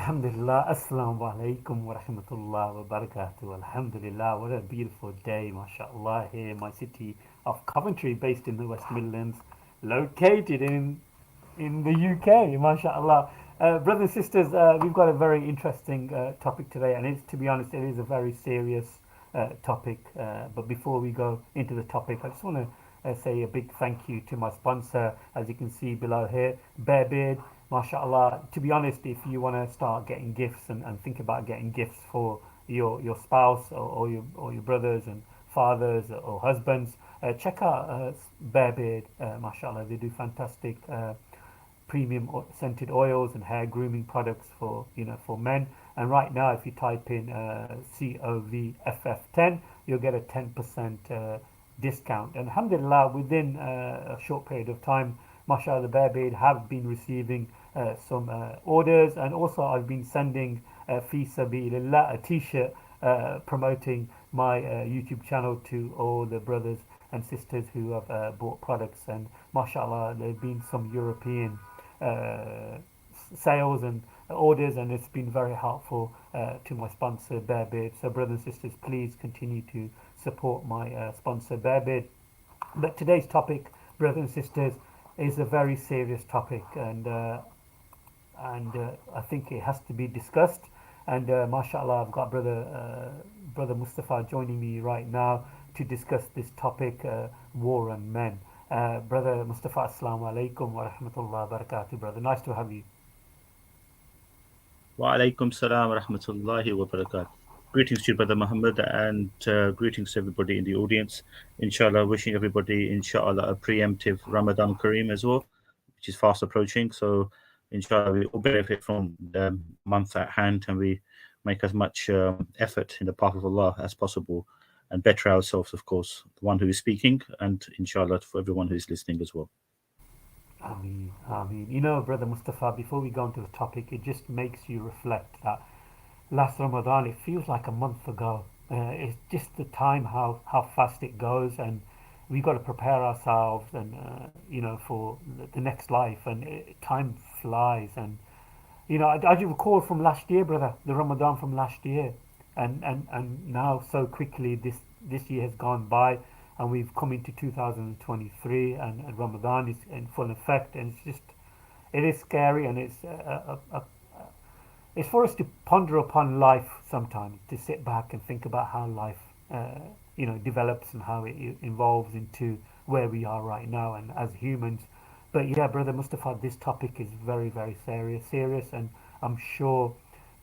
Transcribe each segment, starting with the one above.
Alhamdulillah, Assalamu alaikum wa rahmatullah wa barakatuh. Alhamdulillah, what a beautiful day, mashallah, here in my city of Coventry, based in the West Midlands, located in the UK, mashallah. Brothers and sisters, we've got a very interesting topic today, and it's, to be honest, it is a very serious topic. But before we go into the topic, I just want to say a big thank you to my sponsor, as you can see below here, Bearbeard. MashaAllah. To be honest, if you want to start getting gifts and think about getting gifts for your spouse or your brothers and fathers or husbands, check out Bearbeard. MashaAllah, they do fantastic premium scented oils and hair grooming products for for men. And right now, if you type in COVFF10, you'll get a 10% discount. And alhamdulillah, within a short period of time, mashallah, the Bearbeard have been receiving some orders, and also I've been sending fi sabilillah a t-shirt promoting my YouTube channel to all the brothers and sisters who have bought products. And mashallah, there have been some European uh, sales and orders, and it's been very helpful to my sponsor Bearbeard. So brothers and sisters, please continue to support my sponsor Bearbeard. But today's topic, brothers and sisters, is a very serious topic, and I think it has to be discussed. And mashallah, I've got brother Mustafa joining me right now to discuss this topic, war and men. Brother Mustafa, assalamu alaikum wa rahmatullah wa barakatuh. Brother, nice to have you. Wa alaikum salam wa rahmatullahi wa barakatuh. Greetings to you, Brother Muhammad, and greetings to everybody in the audience. Inshallah, wishing everybody, inshallah, a preemptive Ramadan Kareem as well, which is fast approaching. So, inshallah, we all benefit from the month at hand, and we make as much effort in the path of Allah as possible and better ourselves, of course, the one who is speaking, and inshallah, for everyone who is listening as well. Ameen, Ameen. You know, Brother Mustafa, before we go into the topic, it just makes you reflect that last Ramadan, it feels like a month ago. It's just the time how fast it goes, and we got to prepare ourselves and for the next life, and time flies. And I do recall from last year, brother, the Ramadan from last year, and now so quickly this year has gone by, and we've come into 2023, and Ramadan is in full effect, and it is scary, and it's for us to ponder upon life sometimes, to sit back and think about how life, develops and how it evolves into where we are right now and as humans. But yeah, brother Mustafa, this topic is very, very serious, and I'm sure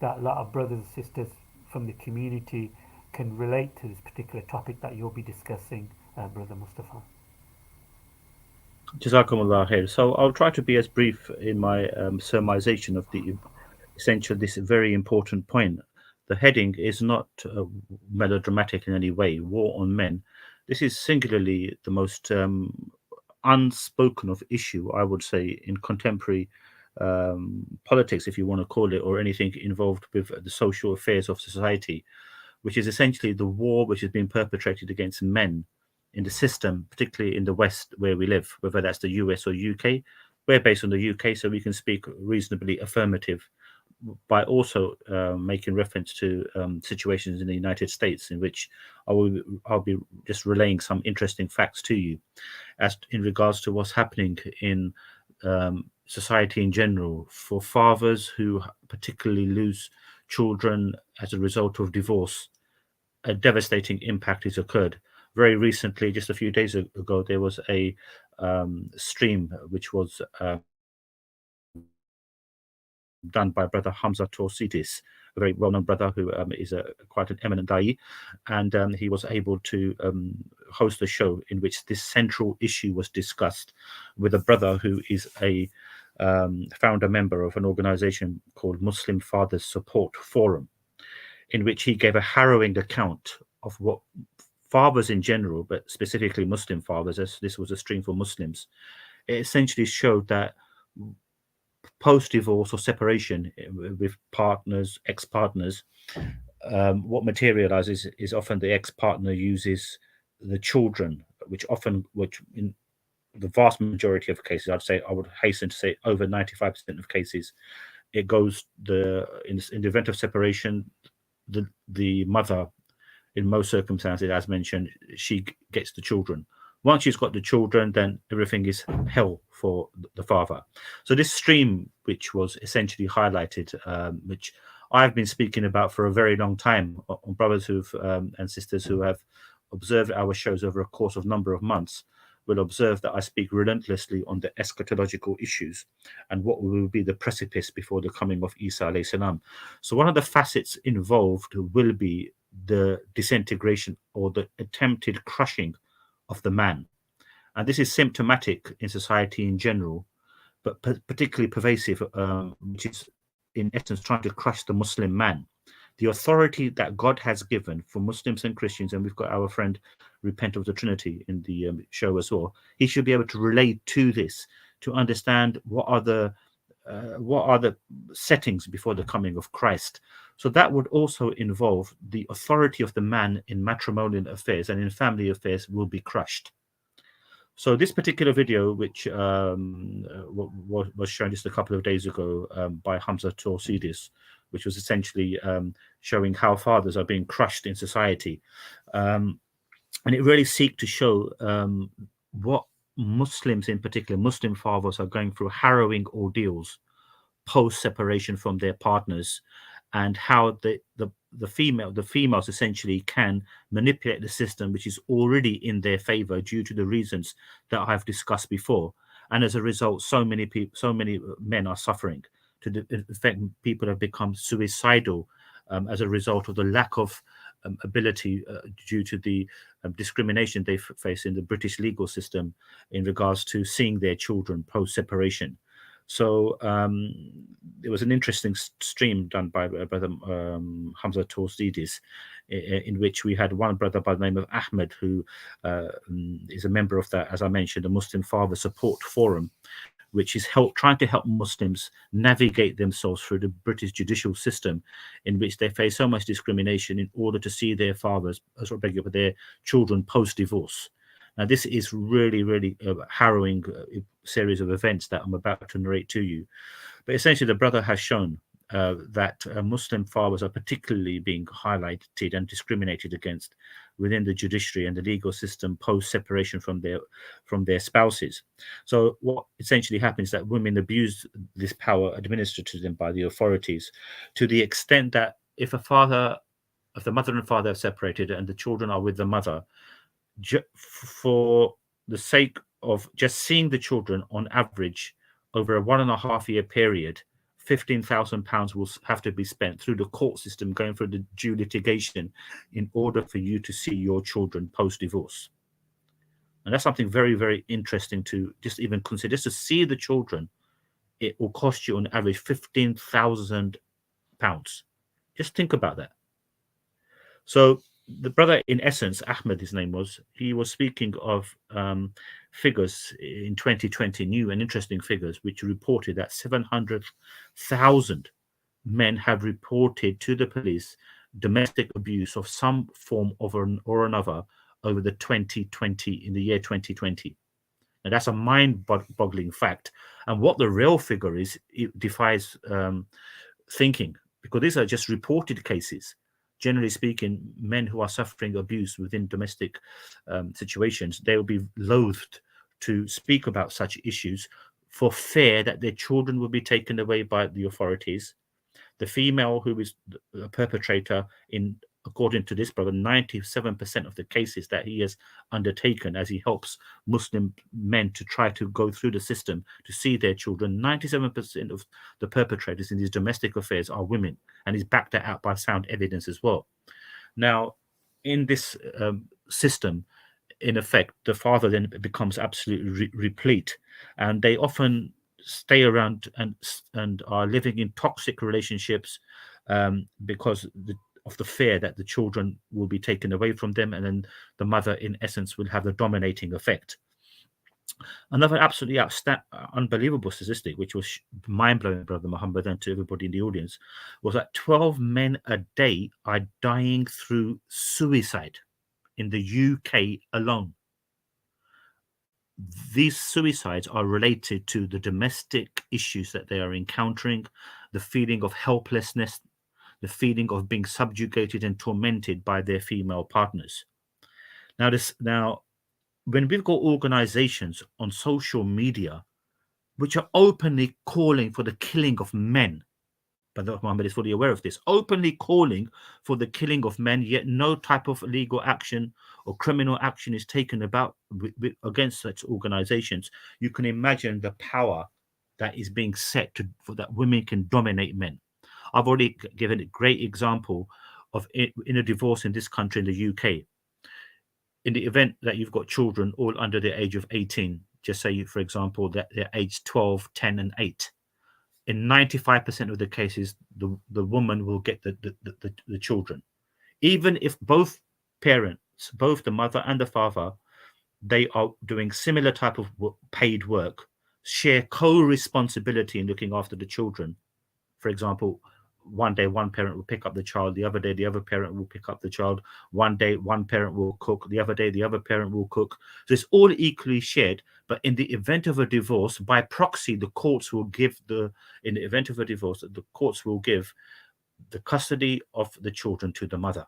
that a lot of brothers and sisters from the community can relate to this particular topic that you'll be discussing, brother Mustafa. Jazakumullah khair. So I'll try to be as brief in my surmisation of the essential, this very important point. The heading is not melodramatic in any way. War on men. This is singularly the most unspoken of issue, I would say, in contemporary politics, if you want to call it, or anything involved with the social affairs of society, which is essentially the war which has been perpetrated against men in the system, particularly in the West where we live, whether that's the US or UK. We're based on the UK, so we can speak reasonably affirmative by also making reference to situations in the United States, in which I'll be just relaying some interesting facts to you as in regards to what's happening in society in general for fathers who particularly lose children as a result of divorce. A devastating impact has occurred. Very recently, just a few days ago, there was a stream which was done by Brother Hamza Torsidis, a very well-known brother who is quite an eminent da'i, and he was able to host a show in which this central issue was discussed with a brother who is a founder member of an organization called Muslim Fathers Support Forum, in which he gave a harrowing account of what fathers in general, but specifically Muslim fathers, as this was a stream for Muslims, it essentially showed that post divorce or separation with partners, ex partners, what materializes is often the ex partner uses the children, which in the vast majority of cases, I would hasten to say over 95% of cases, it goes in the event of separation, the mother, in most circumstances, as mentioned, she gets the children. Once she's got the children, then everything is hell for the father. So this stream, which was essentially highlighted, which I've been speaking about for a very long time, on brothers who've and sisters who have observed our shows over a course of number of months, will observe that I speak relentlessly on the eschatological issues and what will be the precipice before the coming of Isa alayhi salam. So one of the facets involved will be the disintegration or the attempted crushing of the man. And this is symptomatic in society in general, but particularly pervasive, which is in essence trying to crush the Muslim man. The authority that God has given for Muslims and Christians, and we've got our friend Repent of the Trinity in the show as well. He should be able to relate to this, to understand what are the settings before the coming of Christ. So that would also involve the authority of the man in matrimonial affairs and in family affairs will be crushed. So this particular video, which was shown just a couple of days ago by Hamza Torsidis, which was essentially showing how fathers are being crushed in society, and it really seeks to show what Muslims, in particular Muslim fathers, are going through harrowing ordeals post separation from their partners, and how the females essentially can manipulate the system, which is already in their favor due to the reasons that I've discussed before. And as a result, so many men are suffering. To the effect, people have become suicidal as a result of the lack of ability due to the discrimination they face in the British legal system in regards to seeing their children post separation. So there was an interesting stream done by Brother Hamza Torsidis, in which we had one brother by the name of Ahmed, who is a member of that, as I mentioned, the Muslim Father Support Forum, which is trying to help Muslims navigate themselves through the British judicial system, in which they face so much discrimination in order to see their their children post-divorce. Now, this is really, really a harrowing series of events that I'm about to narrate to you. But essentially, the brother has shown that Muslim fathers are particularly being highlighted and discriminated against within the judiciary and the legal system post separation from their spouses. So what essentially happens is that women abuse this power administered to them by the authorities, to the extent that if the mother and father are separated and the children are with the mother, for the sake of just seeing the children, on average over a 1.5-year period, £15,000 will have to be spent through the court system, going through the due litigation, in order for you to see your children post-divorce. And that's something very, very interesting to just even consider. Just to see the children, it will cost you on average £15,000. Just think about that. So the brother, in essence, Ahmed, his name was, he was speaking of figures in 2020, new and interesting figures, which reported that 700,000 men have reported to the police domestic abuse of some form or another over the year 2020. And that's a mind-boggling fact. And what the real figure is, it defies thinking, because these are just reported cases. Generally speaking, men who are suffering abuse within domestic situations, they will be loathed to speak about such issues for fear that their children will be taken away by the authorities. The female who is a perpetrator, according to this brother, 97% of the cases that he has undertaken as he helps Muslim men to try to go through the system to see their children, 97% of the perpetrators in these domestic affairs are women, and he's backed that out by sound evidence as well. Now, in this system, in effect, the father then becomes absolutely replete, and they often stay around and are living in toxic relationships because of the fear that the children will be taken away from them, and then the mother, in essence, will have the dominating effect. Another absolutely unbelievable statistic, which was mind-blowing, Brother Mohammed, and to everybody in the audience, was that 12 men a day are dying through suicide in the UK alone. These suicides are related to the domestic issues that they are encountering, the feeling of helplessness, the feeling of being subjugated and tormented by their female partners. Now, when we've got organizations on social media which are openly calling for the killing of men, but Mohammed is fully aware of this, openly calling for the killing of men, yet no type of legal action or criminal action is taken about against such organizations, you can imagine the power that is being set to, for that women can dominate men. I've already given a great example of it in a divorce in this country, in the UK. In the event that you've got children all under the age of 18, just say, for example, that they're aged 12, 10, and 8, in 95% of the cases, the woman will get the children. Even if both parents, both the mother and the father, they are doing similar type of paid work, share co-responsibility in looking after the children. For example, one day one parent will pick up the child, the other day the other parent will pick up the child. One day one parent will cook, the other day the other parent will cook. So it's all equally shared. But in the event of a divorce, by proxy, the courts will give in the event of a divorce, the courts will give the custody of the children to the mother.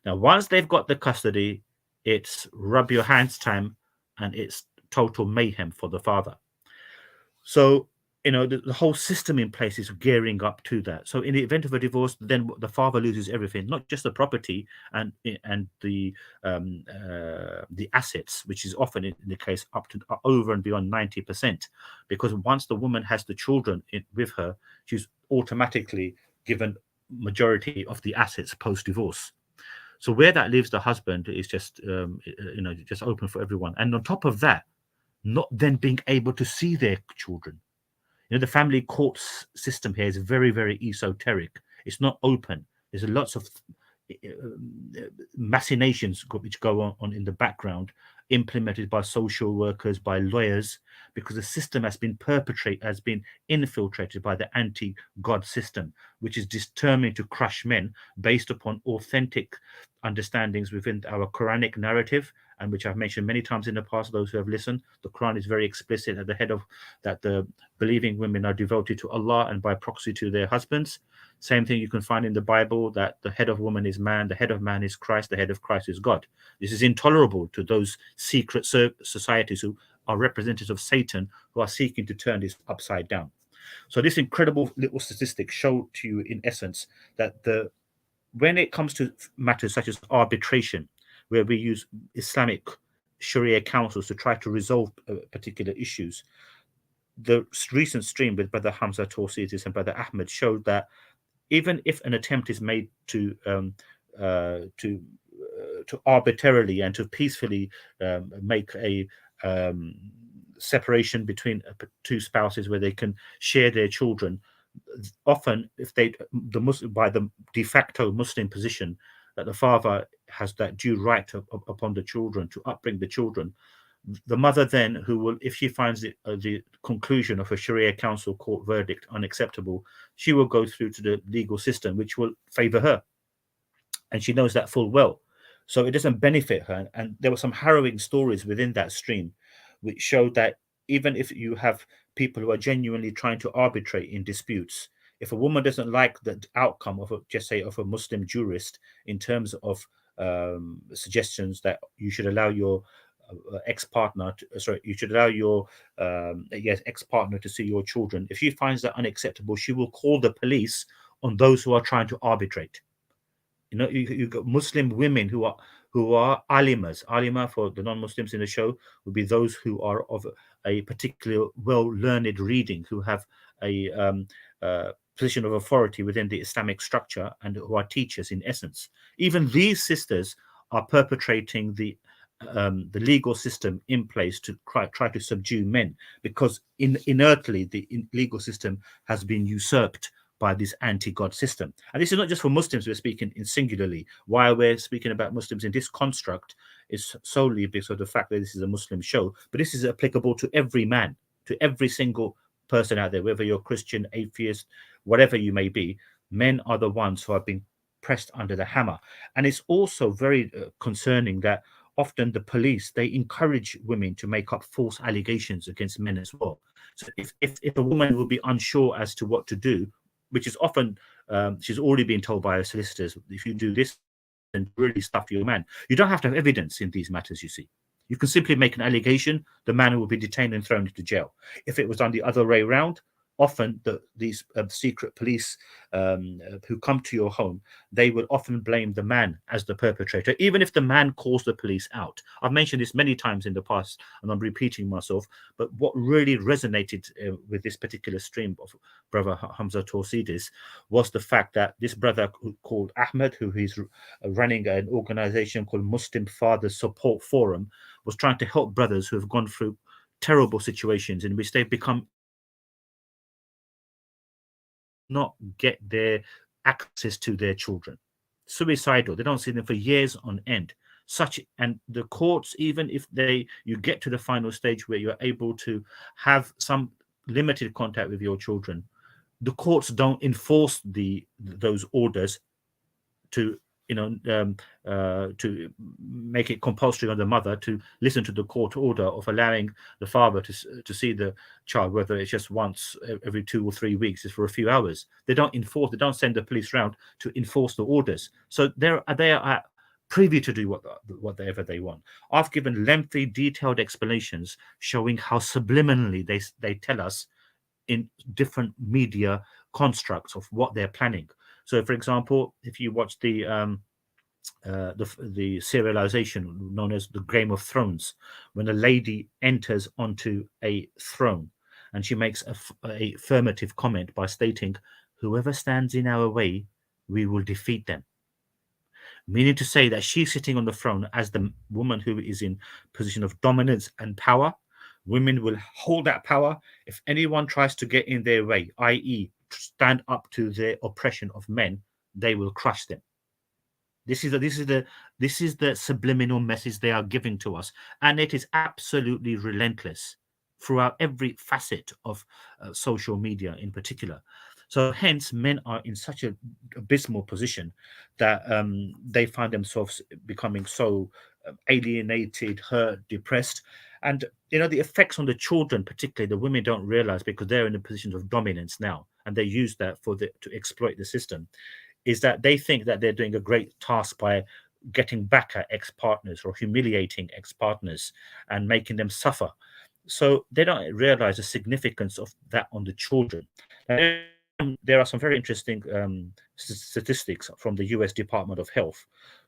Now, once they've got the custody, it's rub your hands time, and it's total mayhem for the father. So, the whole system in place is gearing up to that. So in the event of a divorce, then the father loses everything, not just the property and the assets, which is often in the case up to over and beyond 90%, because once the woman has the children with her, she's automatically given majority of the assets post divorce. So where that leaves the husband is just just open for everyone. And on top of that, not then being able to see their children. The family court system here is very, very esoteric. It's not open. There's lots of machinations which go on in the background, implemented by social workers, by lawyers, because the system has been infiltrated by the anti-God system, which is determined to crush men based upon authentic understandings within our Quranic narrative, and which I've mentioned many times in the past. Those who have listened, the Quran is very explicit at the head of that the believing women are devoted to Allah and by proxy to their husbands. Same thing you can find in the Bible, that the head of woman is man, the head of man is Christ, the head of Christ is God. This is intolerable to those secret societies who are representatives of Satan, who are seeking to turn this upside down. So this incredible little statistic showed to you, in essence, that when it comes to matters such as arbitration, where we use Islamic Sharia councils to try to resolve particular issues, the recent stream with Brother Hamza Torsidis and Brother Ahmed showed that even if an attempt is made to arbitrarily and to peacefully make a separation between two spouses where they can share their children, often if by the de facto Muslim position that the father has that due right upon the children to upbring the children, the mother then, who will, if she finds the conclusion of a Sharia council court verdict unacceptable, she will go through to the legal system, which will favor her, and she knows that full well. So it doesn't benefit her. And there were some harrowing stories within that stream which showed that even if you have people who are genuinely trying to arbitrate in disputes, if a woman doesn't like the outcome of a Muslim jurist in terms of suggestions that you should allow your ex-partner to see your children, if she finds that unacceptable, she will call the police on those who are trying to arbitrate. You've got Muslim women who are alimas. Alima, for the non-Muslims in the show, would be those who are of a particular well-learned reading, who have a position of authority within the Islamic structure, and who are teachers in essence. Even these sisters are perpetrating the legal system in place to try to subdue men, because inertly the legal system has been usurped by this anti-God system. And this is not just for Muslims, we're speaking in singularly. Why we're speaking about Muslims in this construct is solely because of the fact that this is a Muslim show, but this is applicable to every man, to every single person out there, whether you're Christian, atheist, whatever you may be. Men are the ones who are being pressed under the hammer. And it's also very concerning that often the police, they encourage women to make up false allegations against men as well. So if a woman will be unsure as to what to do, which is often she's already been told by her solicitors, if you do this and really stuff your man, you don't have to have evidence in these matters. You see, you can simply make an allegation. The man will be detained and thrown into jail. If it was done the other way around, often these secret police who come to your home, they will often blame the man as the perpetrator, even if the man calls the police out. I've mentioned this many times in the past, and I'm repeating myself, but what really resonated with this particular stream of brother Hamza Torsidis was the fact that this brother called Ahmed, who is running an organization called Muslim Fathers Support Forum, was trying to help brothers who have gone through terrible situations in which they've become not get their access to their children, suicidal. They don't see them for years on end. Such, and the courts, even if you get to the final stage where you're able to have some limited contact with your children, the courts don't enforce those orders to to make it compulsory on the mother to listen to the court order of allowing the father to see the child, whether it's just once every 2 or 3 weeks, is for a few hours. They don't enforce. They don't send the police round to enforce the orders. So they are privy to do whatever they want. I've given lengthy, detailed explanations showing how subliminally they tell us in different media constructs of what they're planning. So, for example, if you watch the serialization known as the Game of Thrones, when a lady enters onto a throne and she makes a affirmative comment by stating, "Whoever stands in our way, we will defeat them," meaning to say that she's sitting on the throne as the woman who is in position of dominance and power. Women will hold that power. If anyone tries to get in their way, i.e., stand up to the oppression of men, they will crush them. This is the subliminal message they are giving to us, and it is absolutely relentless throughout every facet of social media, in particular. So, hence, men are in such an abysmal position that they find themselves becoming so alienated, hurt, depressed, and the effects on the children, particularly the women, don't realize because they're in a position of dominance now, and they use that to exploit the system, is that they think that they're doing a great task by getting back at ex-partners or humiliating ex-partners and making them suffer. So they don't realize the significance of that on the children. There are some very interesting statistics from the US Department of Health,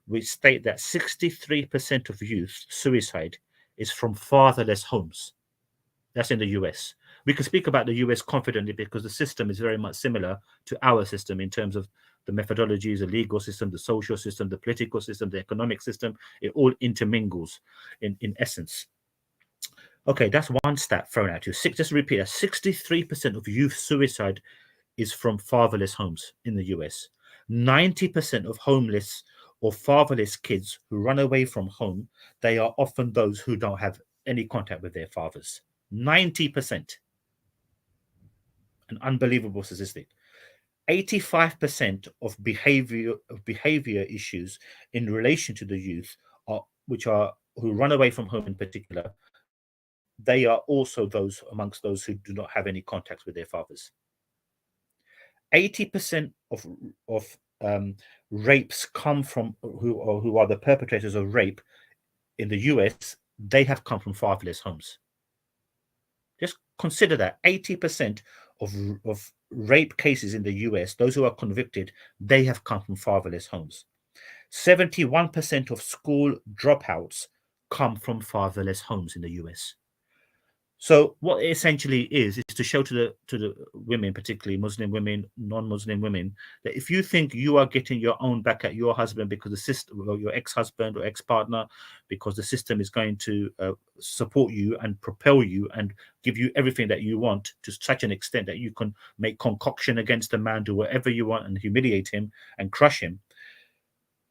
which state that 63% of youth suicide is from fatherless homes. That's in the US. We can speak about the US confidently because the system is very much similar to our system in terms of the methodologies, the legal system, the social system, the political system, the economic system. It all intermingles in essence. Okay, that's one stat thrown at you. Just to repeat that, 63% of youth suicide is from fatherless homes in the US. 90% of homeless or fatherless kids who run away from home, they are often those who don't have any contact with their fathers. 90%. An unbelievable statistic. 85% of behavior issues in relation to the youth who run away from home in particular, they are also those amongst those who do not have any contact with their fathers. 80% of rapes come from who are the perpetrators of rape in the US. They have come from fatherless homes. Just consider that 80% of rape cases in the US, those who are convicted, they have come from fatherless homes. 71% of school dropouts come from fatherless homes in the US. So what it essentially is to show to the women, particularly Muslim women, non-Muslim women, that if you think you are getting your own back at your husband because the system, or your ex-husband or ex-partner, because the system is going to support you and propel you and give you everything that you want to such an extent that you can make concoction against a man, do whatever you want and humiliate him and crush him,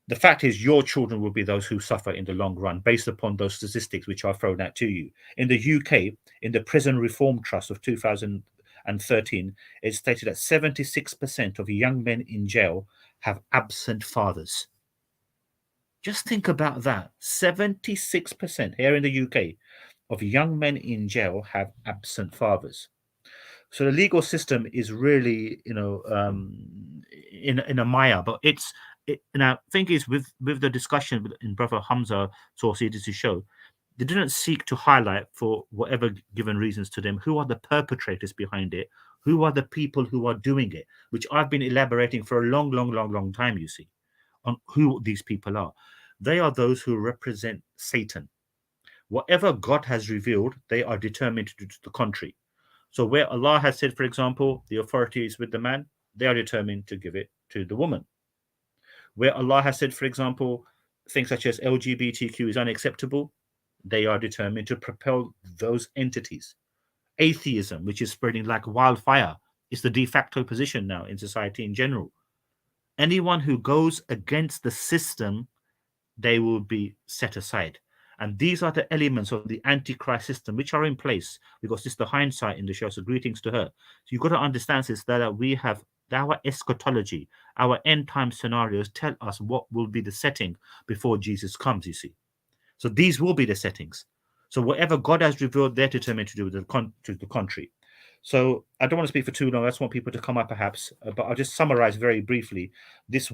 the fact is your children will be those who suffer in the long run based upon those statistics which are thrown out to you. In the UK, in the Prison Reform Trust of 2013, it stated that 76% of young men in jail have absent fathers. Just think about that. 76% here in the UK of young men in jail have absent fathers. So the legal system is really, in a mire. But now thing is with the discussion in Brother Hamza source to show, they didn't seek to highlight for whatever given reasons to them who are the perpetrators behind it, who are the people who are doing it, which I've been elaborating for a long, long, long, long time. You see, on who these people are. They are those who represent Satan. Whatever God has revealed, they are determined to do to the contrary. So where Allah has said, for example, the authority is with the man, they are determined to give it to the woman. Where Allah has said, for example, things such as LGBTQ is unacceptable, they are determined to propel those entities. Atheism, which is spreading like wildfire, is the de facto position now in society in general. Anyone who goes against the system, they will be set aside. And these are the elements of the antichrist system which are in place because this is the hindsight in the show. So greetings to her. So you've got to understand this that we have our eschatology, our end time scenarios tell us what will be the setting before Jesus comes, you see. So these will be the settings. So whatever God has revealed, they're determined to do to the contrary. So I don't want to speak for too long. I just want people to come up, perhaps, but I'll just summarize very briefly this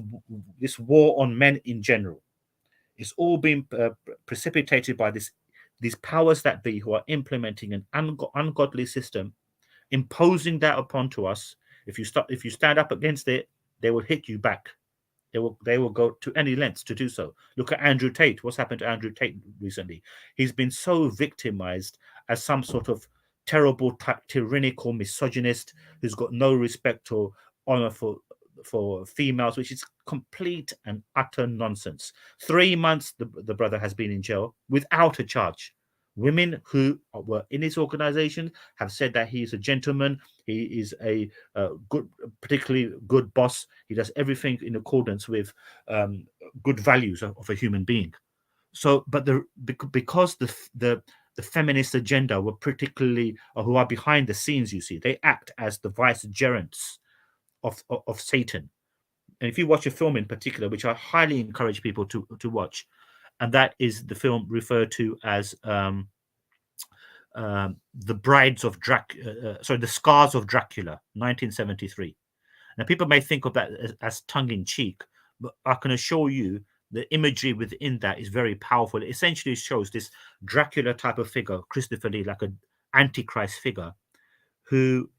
this war on men in general. It's all been precipitated by these powers that be who are implementing an ungodly system, imposing that upon to us. If you stand up against it, they will hit you back. They will go to any lengths to do so. Look at Andrew Tate. What's happened to Andrew Tate recently? He's been so victimized as some sort of terrible, tyrannical misogynist who's got no respect or honor for females, which is complete and utter nonsense. 3 months the brother has been in jail without a charge. Women who were in his organization have said that he is a gentleman. He is a good, particularly good boss. He does everything in accordance with good values of a human being. So, but because the feminist agenda were particularly who are behind the scenes, you see, they act as the vicegerents of Satan. And if you watch a film in particular, which I highly encourage people to watch, and that is the film referred to as the Brides of sorry, the Scars of Dracula, 1973. Now, people may think of that as tongue in cheek, but I can assure you the imagery within that is very powerful. It essentially shows this Dracula type of figure, Christopher Lee, like an antichrist figure, who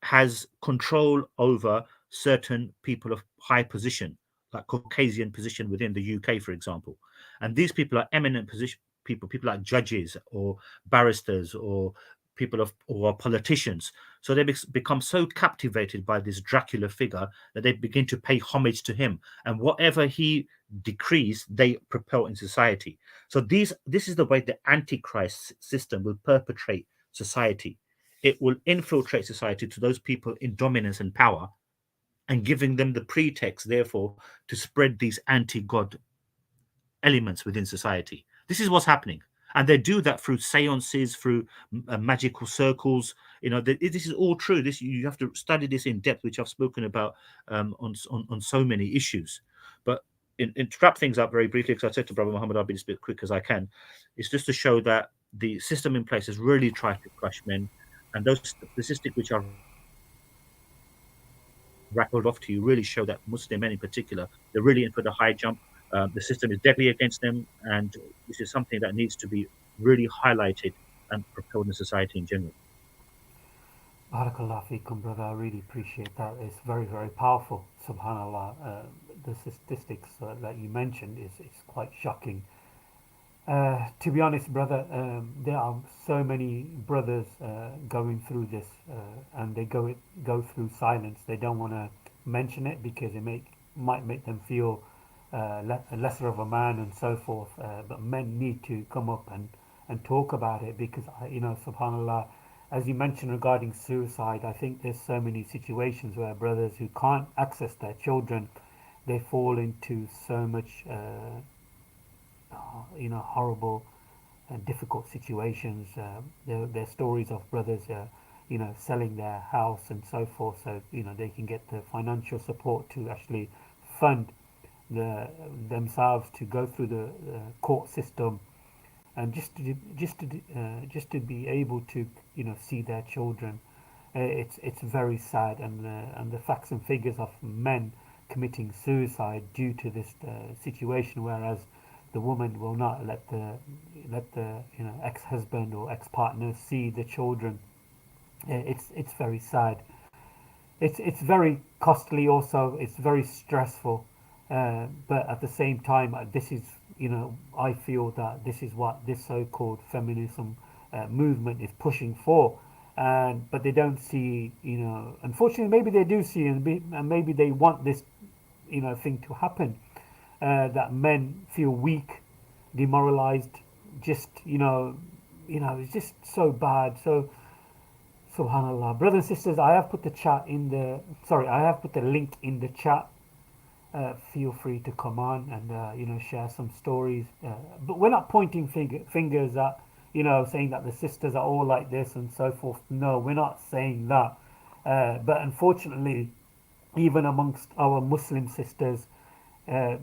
has control over certain people of high position, like Caucasian position within the UK, for example. And these people are eminent position people like judges or barristers or people of or politicians. So they become so captivated by this Dracula figure that they begin to pay homage to him, and whatever he decrees, they propel in society. So this is the way the antichrist system will perpetrate society. It will infiltrate society to those people in dominance and power, and giving them the pretext, therefore, to spread these anti-God elements within society. This is what's happening. And they do that through seances, through magical circles. This is all true. This you have to study this in depth, which I've spoken about on so many issues. But to wrap things up very briefly, because I said to Brother Muhammad, I'll be as bit quick as I can. It's just to show that the system in place has really tried to crush men, and those statistics which are rattled off to you really show that Muslim men in particular, they're really in for the high jump. The system is deadly against them, and this is something that needs to be really highlighted and propelled in society in general. Barakallah fikum, brother. I really appreciate that. It's very, very powerful. Subhanallah. The statistics that you mentioned is quite shocking. To be honest, brother, there are so many brothers going through this, and they go through silence. They don't want to mention it because might make them feel lesser of a man and so forth. But men need to come up and talk about it because subhanallah, as you mentioned regarding suicide, I think there's so many situations where brothers who can't access their children, they fall into so much horrible and difficult situations. There are stories of brothers, selling their house and so forth, so they can get the financial support to actually fund themselves to go through the court system, and just to be able to see their children. It's very sad, and the facts and figures of men committing suicide due to this situation, whereas the woman will not let the ex-husband or ex-partner see the children. It's very sad. It's very costly also. It's very stressful, but at the same time, this is I feel that this is what this so-called feminism movement is pushing for, and but they don't see, unfortunately, maybe they do see, and maybe they want this thing to happen, that men feel weak, demoralized, just it's just so bad. So subhanallah, brothers and sisters, I have put the chat in the sorry, I have put the link in the chat. Feel free to come on and share some stories. But we're not pointing fingers at saying that the sisters are all like this and so forth. No, we're not saying that. But unfortunately, even amongst our Muslim sisters, uh,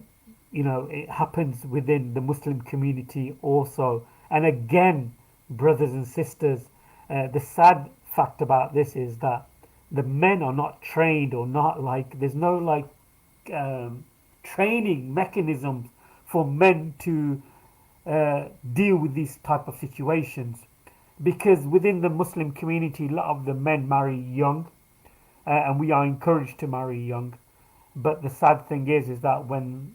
it happens within the Muslim community also. And again, brothers and sisters, the sad fact about this is that the men are not trained, or not like there's no like training mechanisms for men to deal with these type of situations, because within the Muslim community a lot of the men marry young, and we are encouraged to marry young. But the sad thing is that when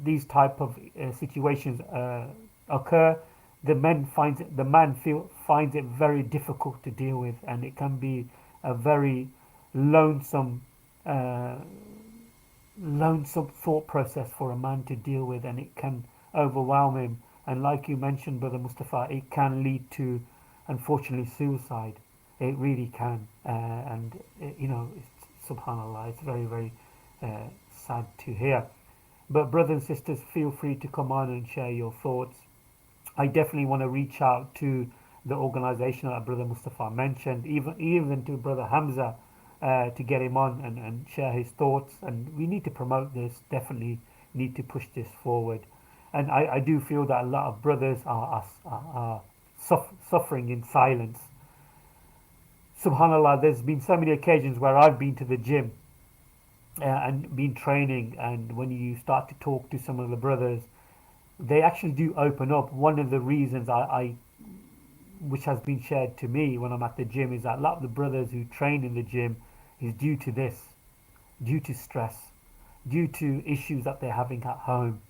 these type of situations occur, the man finds it very difficult to deal with, and it can be a very lonesome uh, lonesome thought process for a man to deal with, and it can overwhelm him. And like you mentioned, Brother Mustafa, it can lead to, unfortunately, suicide. It really can, and subhanallah, it's very, very uh, sad to hear. But brothers and sisters, feel free to come on and share your thoughts. I definitely want to reach out to the organization that Brother Mustafa mentioned, even to Brother Hamza, to get him on and share his thoughts. And we need to promote this, definitely need to push this forward. And I do feel that a lot of brothers are suffering in silence. Subhanallah, there's been so many occasions where I've been to the gym and been training, and when you start to talk to some of the brothers, they actually do open up. One of the reasons which has been shared to me when I'm at the gym, is that a lot of the brothers who train in the gym is due to this, due to stress, due to issues that they're having at home.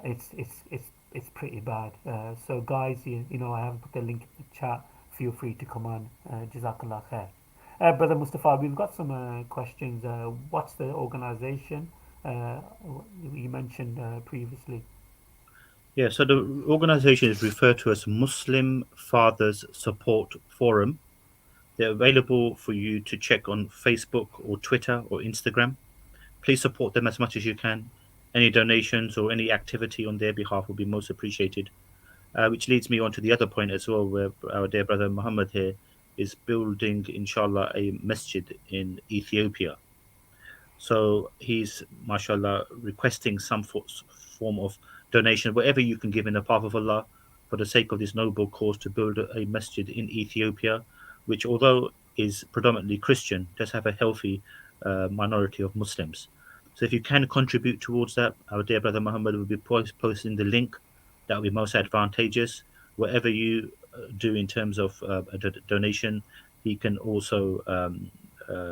It's pretty bad. So guys, I have put the link in the chat. Feel free to come on. Jazakallah khair. Brother Mustafa, we've got some questions. What's the organization you mentioned previously? Yeah, so the organization is referred to as Muslim Fathers Support Forum. They're available for you to check on Facebook or Twitter or Instagram. Please support them as much as you can. Any donations or any activity on their behalf will be most appreciated. Which leads me on to the other point as well, where our dear brother Muhammad here is building, inshallah, a masjid in Ethiopia. So he's, mashallah, requesting some form of donation, whatever you can give in the path of Allah, for the sake of this noble cause to build a masjid in Ethiopia, which, although is predominantly Christian, does have a healthy minority of Muslims. So if you can contribute towards that, our dear brother Muhammad will be posting the link. That will be most advantageous. Whatever you do in terms of donation, he can also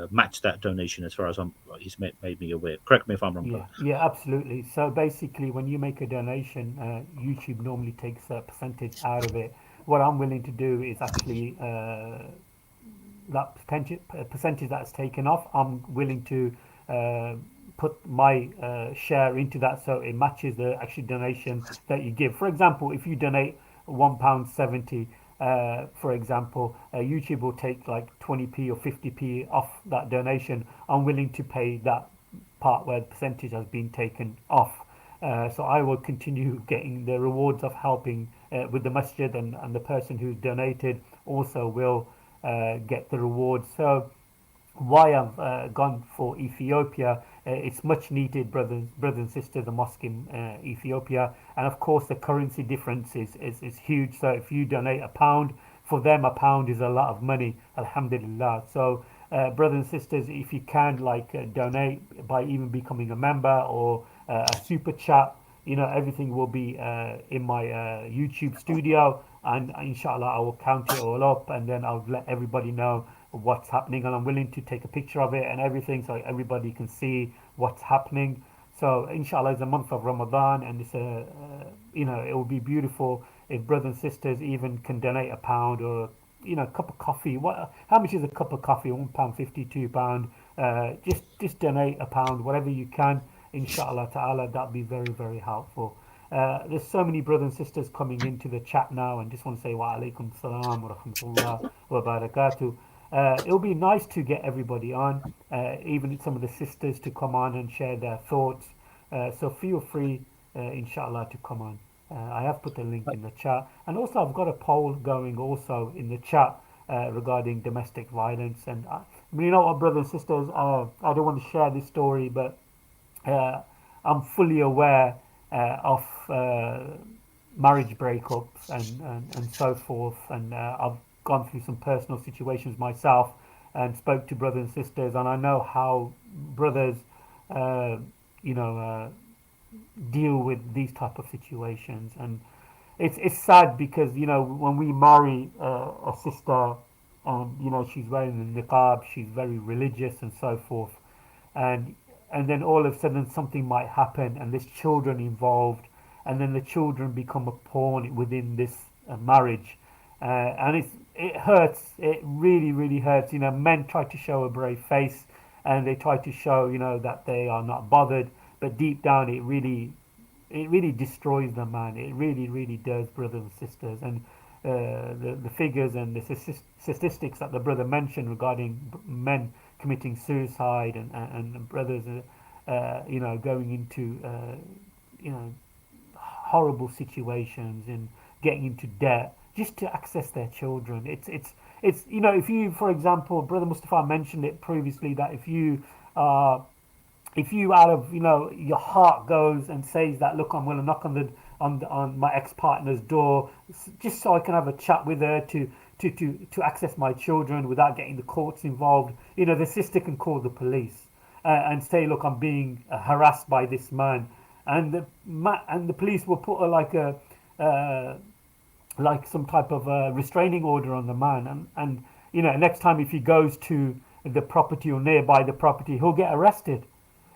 match that donation, as far as he's made me aware. Correct me if I'm wrong, Yeah, brother. yeah, absolutely. So basically, when you make a donation, YouTube normally takes a percentage out of it. What I'm willing to do is actually that percentage that's taken off, I'm willing to uh, put my share into that, so it matches the actual donation that you give. For example, if you donate £1.70, for example, YouTube will take like 20p or 50p off that donation. I'm willing to pay that part where the percentage has been taken off. So I will continue getting the rewards of helping with the masjid, and the person who's donated also will get the rewards. So why I've gone for Ethiopia. It's much needed, brothers and sisters, the mosque in Ethiopia, and of course the currency difference is huge. So if you donate a pound for them £1 is a lot of money, alhamdulillah. So brothers and sisters, if you can, like, donate by even becoming a member or a super chat, everything will be in my YouTube studio, and inshallah I will count it all up, and then I'll let everybody know what's happening, and I'm willing to take a picture of it and everything so everybody can see what's happening. So inshallah, it's a month of Ramadan, and it's it will be beautiful if brothers and sisters even can donate £1 or a cup of coffee. How much is a cup of coffee? £1.50, £2. Just donate £1, whatever you can. Inshallah ta'ala, that'd be very, very helpful. There's so many brothers and sisters coming into the chat now, and just want to say wa alaikum salam wa rahmatullah wa barakatuh. It'll be nice to get everybody on, even some of the sisters to come on and share their thoughts. So feel free, inshallah, to come on. I have put the link in the chat, and also I've got a poll going also in the chat regarding domestic violence. And what, brothers and sisters, I don't want to share this story, but uh, I'm fully aware of marriage breakups and so forth. And I've gone through some personal situations myself and spoke to brothers and sisters, and I know how brothers, uh, you know, uh, deal with these type of situations. And it's sad because when we marry a sister, and she's wearing the niqab, she's very religious and so forth, and then all of a sudden something might happen and there's children involved, and then the children become a pawn within this marriage, and it hurts. It really, really hurts. Men try to show a brave face, and they try to show that they are not bothered, but deep down it really destroys the man. It really, really does, brothers and sisters. And the figures and the statistics that the brother mentioned regarding men committing suicide, and brothers, going into you know horrible situations and getting into debt just to access their children. It's if you, for example, brother Mustafa mentioned it previously, that uh, if you out of your heart goes and says that, look, I'm going to knock on my ex-partner's door just so I can have a chat with her to access my children without getting the courts involved. The sister can call the police and say, look, I'm being harassed by this man, and the police will put uh, like some type of restraining order on the man, and next time if he goes to the property or nearby the property, he'll get arrested,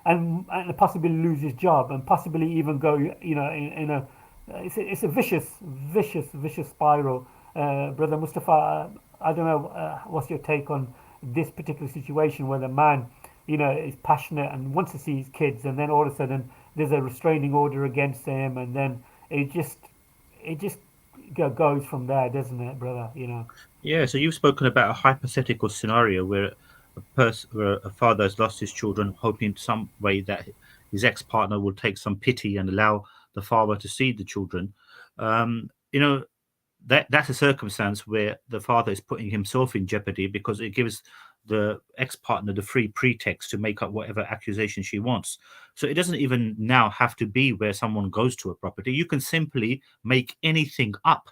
and possibly lose his job, and possibly even go in a it's a vicious spiral. Brother Mustafa, I don't know, what's your take on this particular situation where the man is passionate and wants to see his kids, and then all of a sudden there's a restraining order against him, and then it just goes from there, doesn't it, brother? Yeah, so you've spoken about a hypothetical scenario where where a father has lost his children, hoping some way that his ex-partner will take some pity and allow the father to see the children. You know, that's a circumstance where the father is putting himself in jeopardy, because it gives the ex-partner the free pretext to make up whatever accusation she wants. So it doesn't even now have to be where someone goes to a property. You can simply make anything up.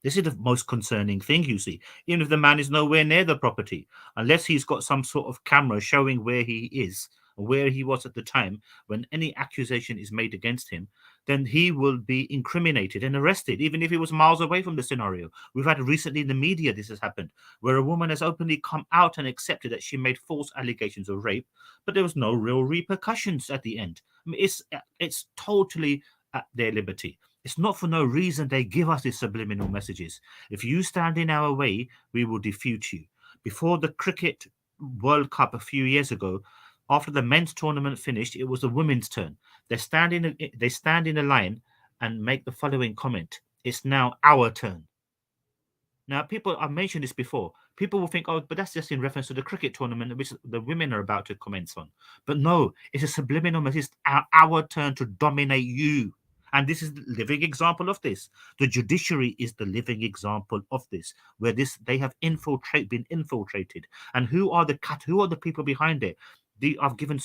This is the most concerning thing, you see. Even if the man is nowhere near the property, unless he's got some sort of camera showing where he is or where he was at the time when any accusation is made against him, then he will be incriminated and arrested, even if he was miles away from the scenario. We've had recently in the media this has happened, where a woman has openly come out and accepted that she made false allegations of rape, but there was no real repercussions at the end. I mean, it's totally at their liberty. It's not for no reason they give us these subliminal messages. If you stand in our way, we will defeat you. Before the Cricket World Cup a few years ago, after the men's tournament finished, it was the women's turn. They stand in a line and make the following comment: "It's now our turn." Now, people, I've mentioned this before. People will think, oh, but that's just in reference to the cricket tournament, which the women are about to commence on. But no, it's a subliminal message. It's our turn to dominate you. And this is the living example of this. The judiciary is the living example of this, where they have been infiltrated. And who are the people behind it? I've given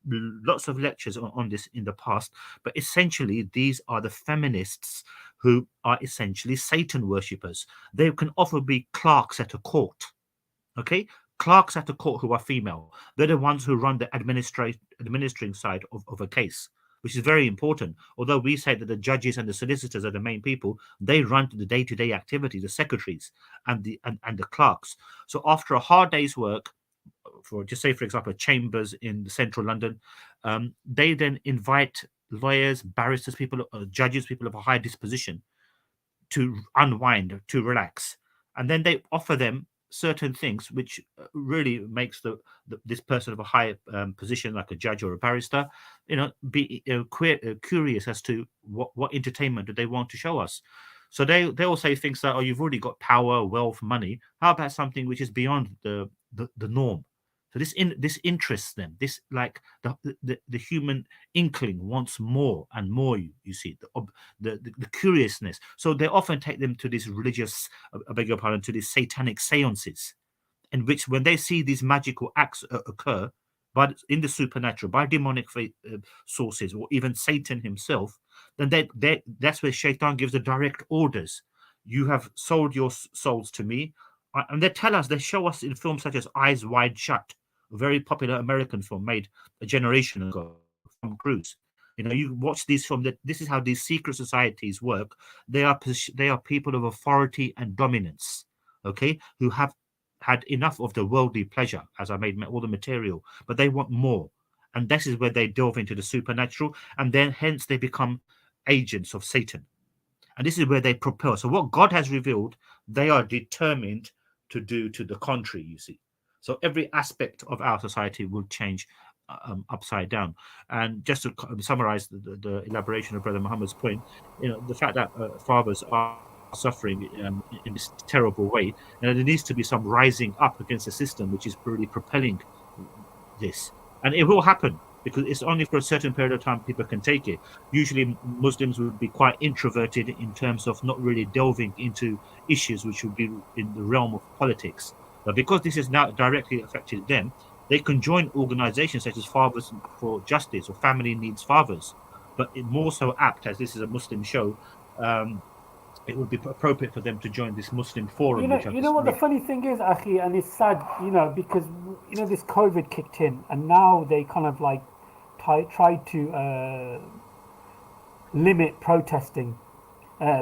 lots of lectures on this in the past, but essentially these are the feminists who are essentially Satan worshippers. They can often be clerks at a court. Okay, clerks at a court who are female. They're the ones who run the administering side of a case, which is very important. Although we say that the judges and the solicitors are the main people, they run the day-to-day activity, the secretaries and the clerks. So after a hard day's work, for just say for example chambers in central London, they then invite lawyers, barristers, people, judges, people of a high disposition to unwind, to relax, and then they offer them certain things which really makes this person of a high position, like a judge or a barrister, be curious as to what entertainment do they want to show us. So they will say things like, "Oh, you've already got power, wealth, money. How about something which is beyond the norm?" So this interests them. This, like, the human inkling wants more and more. You see the curiousness. So they often take them to these religious, I beg your pardon, to these satanic seances, in which when they see these magical acts occur, but in the supernatural, by demonic sources, or even Satan himself, then that's where Shaitan gives the direct orders. You have sold your souls to me. And they show us in films such as Eyes Wide Shut, a very popular American film made a generation ago, Tom Cruise. You watch these films. That this is how these secret societies work. They are people of authority and dominance, okay, who have had enough of the worldly pleasure, as I made all the material, but they want more. And this is where they delve into the supernatural, and then hence they become agents of Satan. And this is where they propel. So what God has revealed, they are determined to do to the contrary, you see. So every aspect of our society will change upside down. And just to summarize the elaboration of Brother Muhammad's point, the fact that fathers are suffering in this terrible way, there needs to be some rising up against the system which is really propelling this. And it will happen, because it's only for a certain period of time people can take it. Usually Muslims would be quite introverted in terms of not really delving into issues which would be in the realm of politics. But because this has now directly affected them, they can join organizations such as Fathers for Justice or Family Needs Fathers. But it more so apt, as this is a Muslim show, it would be appropriate for them to join this Muslim forum. You know what the funny thing is, Akhi, and it's sad, because this COVID kicked in, and now they kind of like tried to limit protesting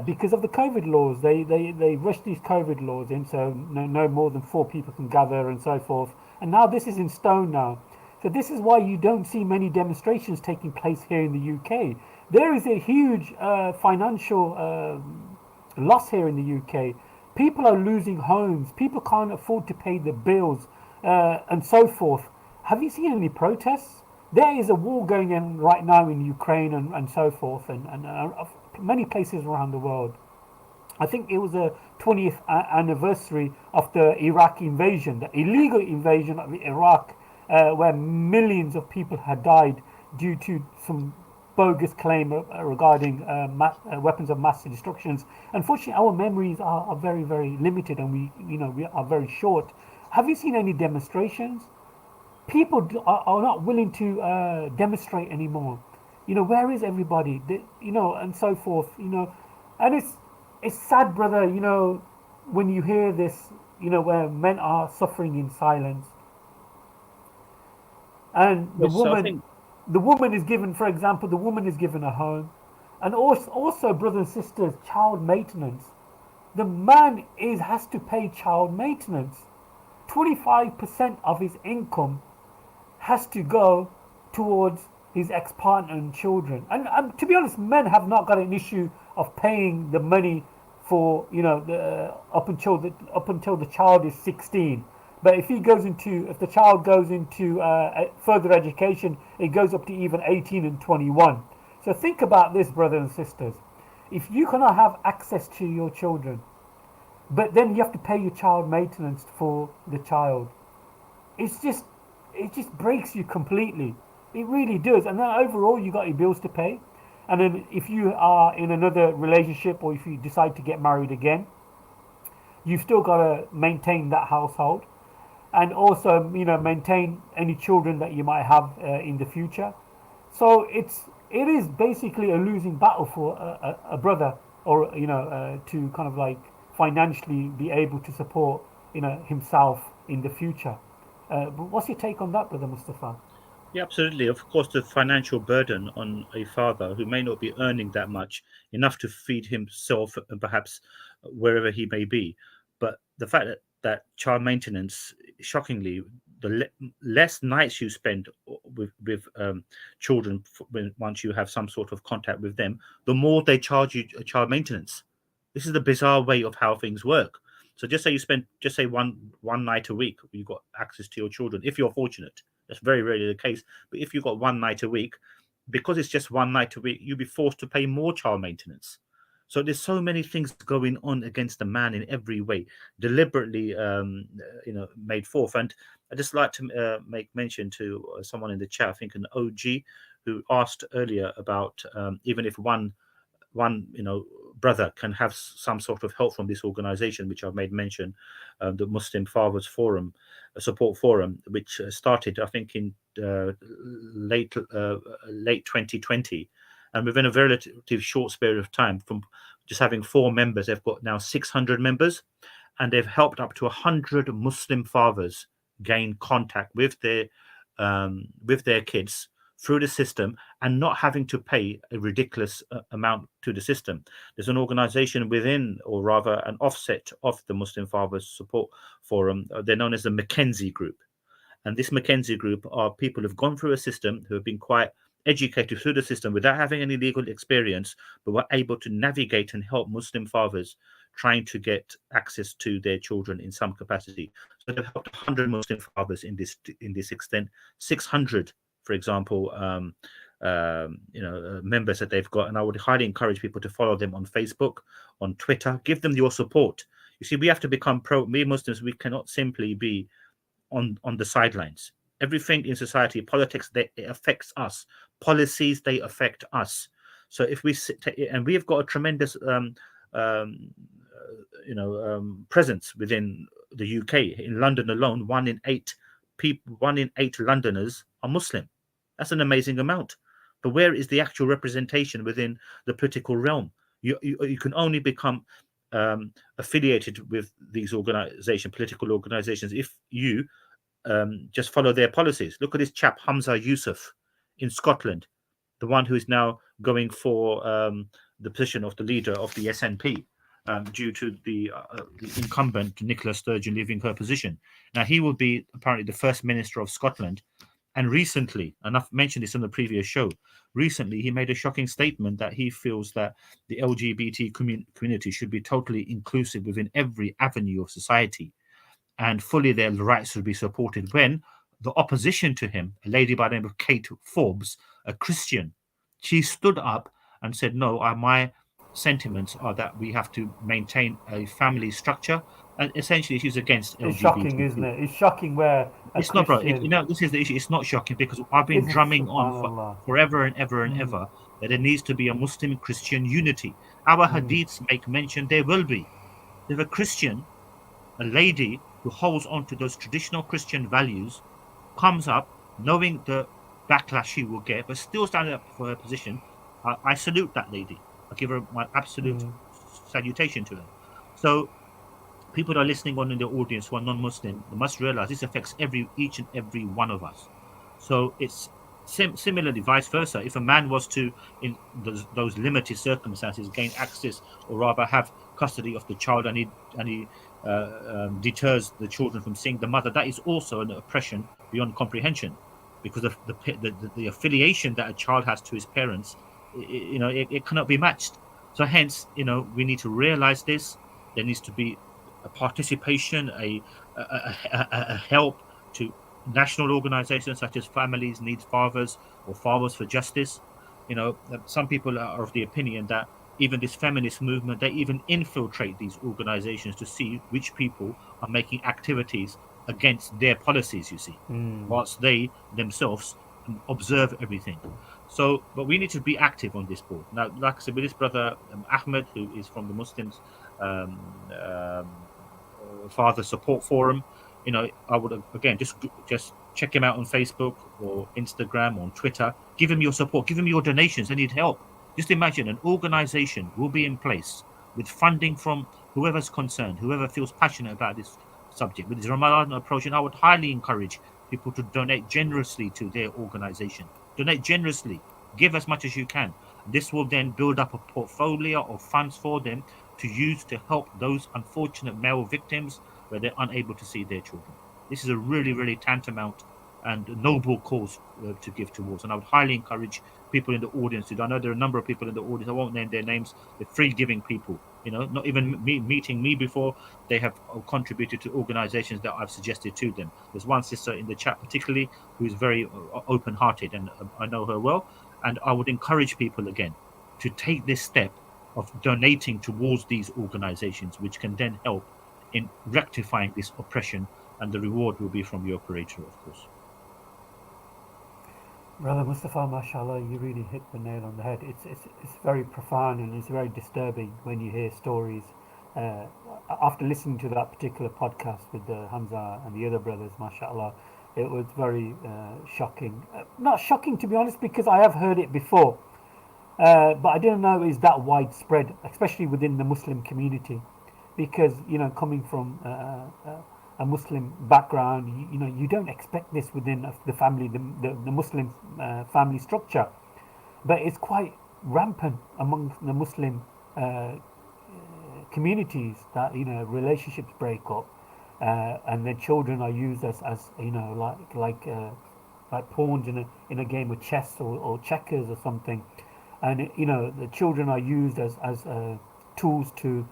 because of the COVID laws. They rushed these COVID laws in, so no more than 4 people can gather and so forth. And now this is in stone now. So this is why you don't see many demonstrations taking place here in the UK. There is a huge financial loss here in the UK. People are losing homes. People can't afford to pay the bills and so forth. Have you seen any protests? There is a war going on right now in Ukraine and so forth, and many places around the world. I think it was the 20th anniversary of the Iraq invasion, the illegal invasion of Iraq, where millions of people had died due to some bogus claim regarding weapons of mass destructions. Unfortunately, our memories are very, very limited, and we are very short. Have you seen any demonstrations? People are not willing to demonstrate anymore. Where is everybody? And so forth. And it's sad, brother. When you hear this, where men are suffering in silence, and the woman is given, for example, the woman is given a home, and also, brothers and sisters, child maintenance. The man has to pay child maintenance. 25% of his income has to go towards his ex-partner and children. And to be honest, men have not got an issue of paying the money for up until the child is 16. But if the child goes into further education, it goes up to even 18 and 21. So think about this, brothers and sisters. If you cannot have access to your children, but then you have to pay your child maintenance for the child, it just breaks you completely. It really does. And then overall, you got your bills to pay. And then if you are in another relationship, or if you decide to get married again, you've still got to maintain that household, and also maintain any children that you might have in the future. So it is basically a losing battle for a brother or to kind of like financially be able to support himself in the future. But what's your take on that, brother Mustafa? Yeah, absolutely. Of course, the financial burden on a father who may not be earning that much, enough to feed himself and perhaps wherever he may be. But the fact that child maintenance, shockingly, the less nights you spend with children once you have some sort of contact with them, the more they charge you child maintenance. This is the bizarre way of how things work. So just say you spend just say one night a week, you've got access to your children if you're fortunate. That's very rarely the case. But if you've got one night a week, because it's just one night a week, you'll be forced to pay more child maintenance. So there's so many things going on against the man in every way, deliberately, made forth. And I just like to make mention to someone in the chat, I think an OG, who asked earlier about even if one brother can have some sort of help from this organization, which I've made mention, the Muslim Fathers Forum, support forum, which started I think in late 2020, and within a relatively short period of time, from just having 4 members, they've got now 600 members, and they've helped up to 100 Muslim fathers gain contact with their kids through the system and not having to pay a ridiculous amount to the system. There's an organization within, or rather an offset of the Muslim Fathers Support Forum. They're known as the Mackenzie Group. And this Mackenzie Group are people who've gone through a system, who have been quite educated through the system without having any legal experience, but were able to navigate and help Muslim fathers trying to get access to their children in some capacity. So they've helped 100 Muslim fathers in this extent. 600, for example, members that they've got, and I would highly encourage people to follow them on Facebook, on Twitter. Give them your support. You see, we have to become pro. We Muslims, we cannot simply be on the sidelines. Everything in society, politics, it affects us. Policies, they affect us. So if we sit, and we have got a tremendous presence within the UK. In London alone, 1 in 8 Londoners are Muslim. That's an amazing amount. But where is the actual representation within the political realm? You can only become affiliated with these political organizations, if you just follow their policies. Look at this chap, Hamza Yusuf, in Scotland, the one who is now going for the position of the leader of the SNP. Due to the incumbent Nicola Sturgeon leaving her position. Now, he will be apparently the first minister of Scotland. And recently, and I've mentioned this on the previous show, recently he made a shocking statement that he feels that the LGBT community should be totally inclusive within every avenue of society, and fully their rights should be supported, when the opposition to him, a lady by the name of Kate Forbes, a Christian, she stood up and said, no, my sentiments are that we have to maintain a family structure, and essentially she's against It's LGBT. shocking, isn't it? It's shocking where it's not, bro. This is the issue. It's not shocking because I've been drumming on forever and ever and ever that there needs to be a Muslim Christian unity. Our hadiths make mention there will be. If a Christian, a lady who holds on to those traditional Christian values, comes up knowing the backlash she will get, but still standing up for her position, I salute that lady. I give her my absolute salutation to her. So people that are listening on in the audience who are non-Muslim, they must realize this affects each and every one of us. So it's similarly vice versa. If a man was to, in those limited circumstances, gain access, or rather have custody of the child, and he deters the children from seeing the mother, that is also an oppression beyond comprehension, because of the affiliation that a child has to his parents, it cannot be matched. So hence, we need to realize this. There needs to be a participation, a help to national organizations such as Families Need Fathers or Fathers for Justice. Some people are of the opinion that even this feminist movement, they even infiltrate these organizations to see which people are making activities against their policies, you see, whilst they themselves observe everything. So, but we need to be active on this board. Now, like I said, with this brother Ahmed, who is from the Muslims Father Support Forum, I would again just check him out on Facebook or Instagram or on Twitter. Give him your support. Give him your donations. They need help. Just imagine an organization will be in place with funding from whoever's concerned, whoever feels passionate about this subject. With this Ramadan approach, and I would highly encourage people to donate generously to their organization. Donate generously. Give as much as you can. This will then build up a portfolio of funds for them to use to help those unfortunate male victims where they're unable to see their children. This is a really, really tantamount and noble cause to give towards. And I would highly encourage people in the audience to do. I know there are a number of people in the audience. I won't name their names. They're free giving people. Not even meeting me before, they have contributed to organizations that I've suggested to them. There's one sister in the chat, particularly, who is very open hearted, and I know her well. And I would encourage people again to take this step of donating towards these organizations, which can then help in rectifying this oppression. And the reward will be from your creator, of course. Brother Mustafa, mashallah, you really hit the nail on the head. It's very profound and it's very disturbing when you hear stories. Uh, After listening to that particular podcast with Hamza and the other brothers, mashallah, it was very shocking. Not shocking, to be honest, because I have heard it before. But I didn't know it is that widespread, especially within the Muslim community, because coming from a Muslim background, you don't expect this within the family, the Muslim family structure, but it's quite rampant among the Muslim communities that relationships break up, and then children are used as like pawns in a game of chess or checkers or something, and the children are used as tools to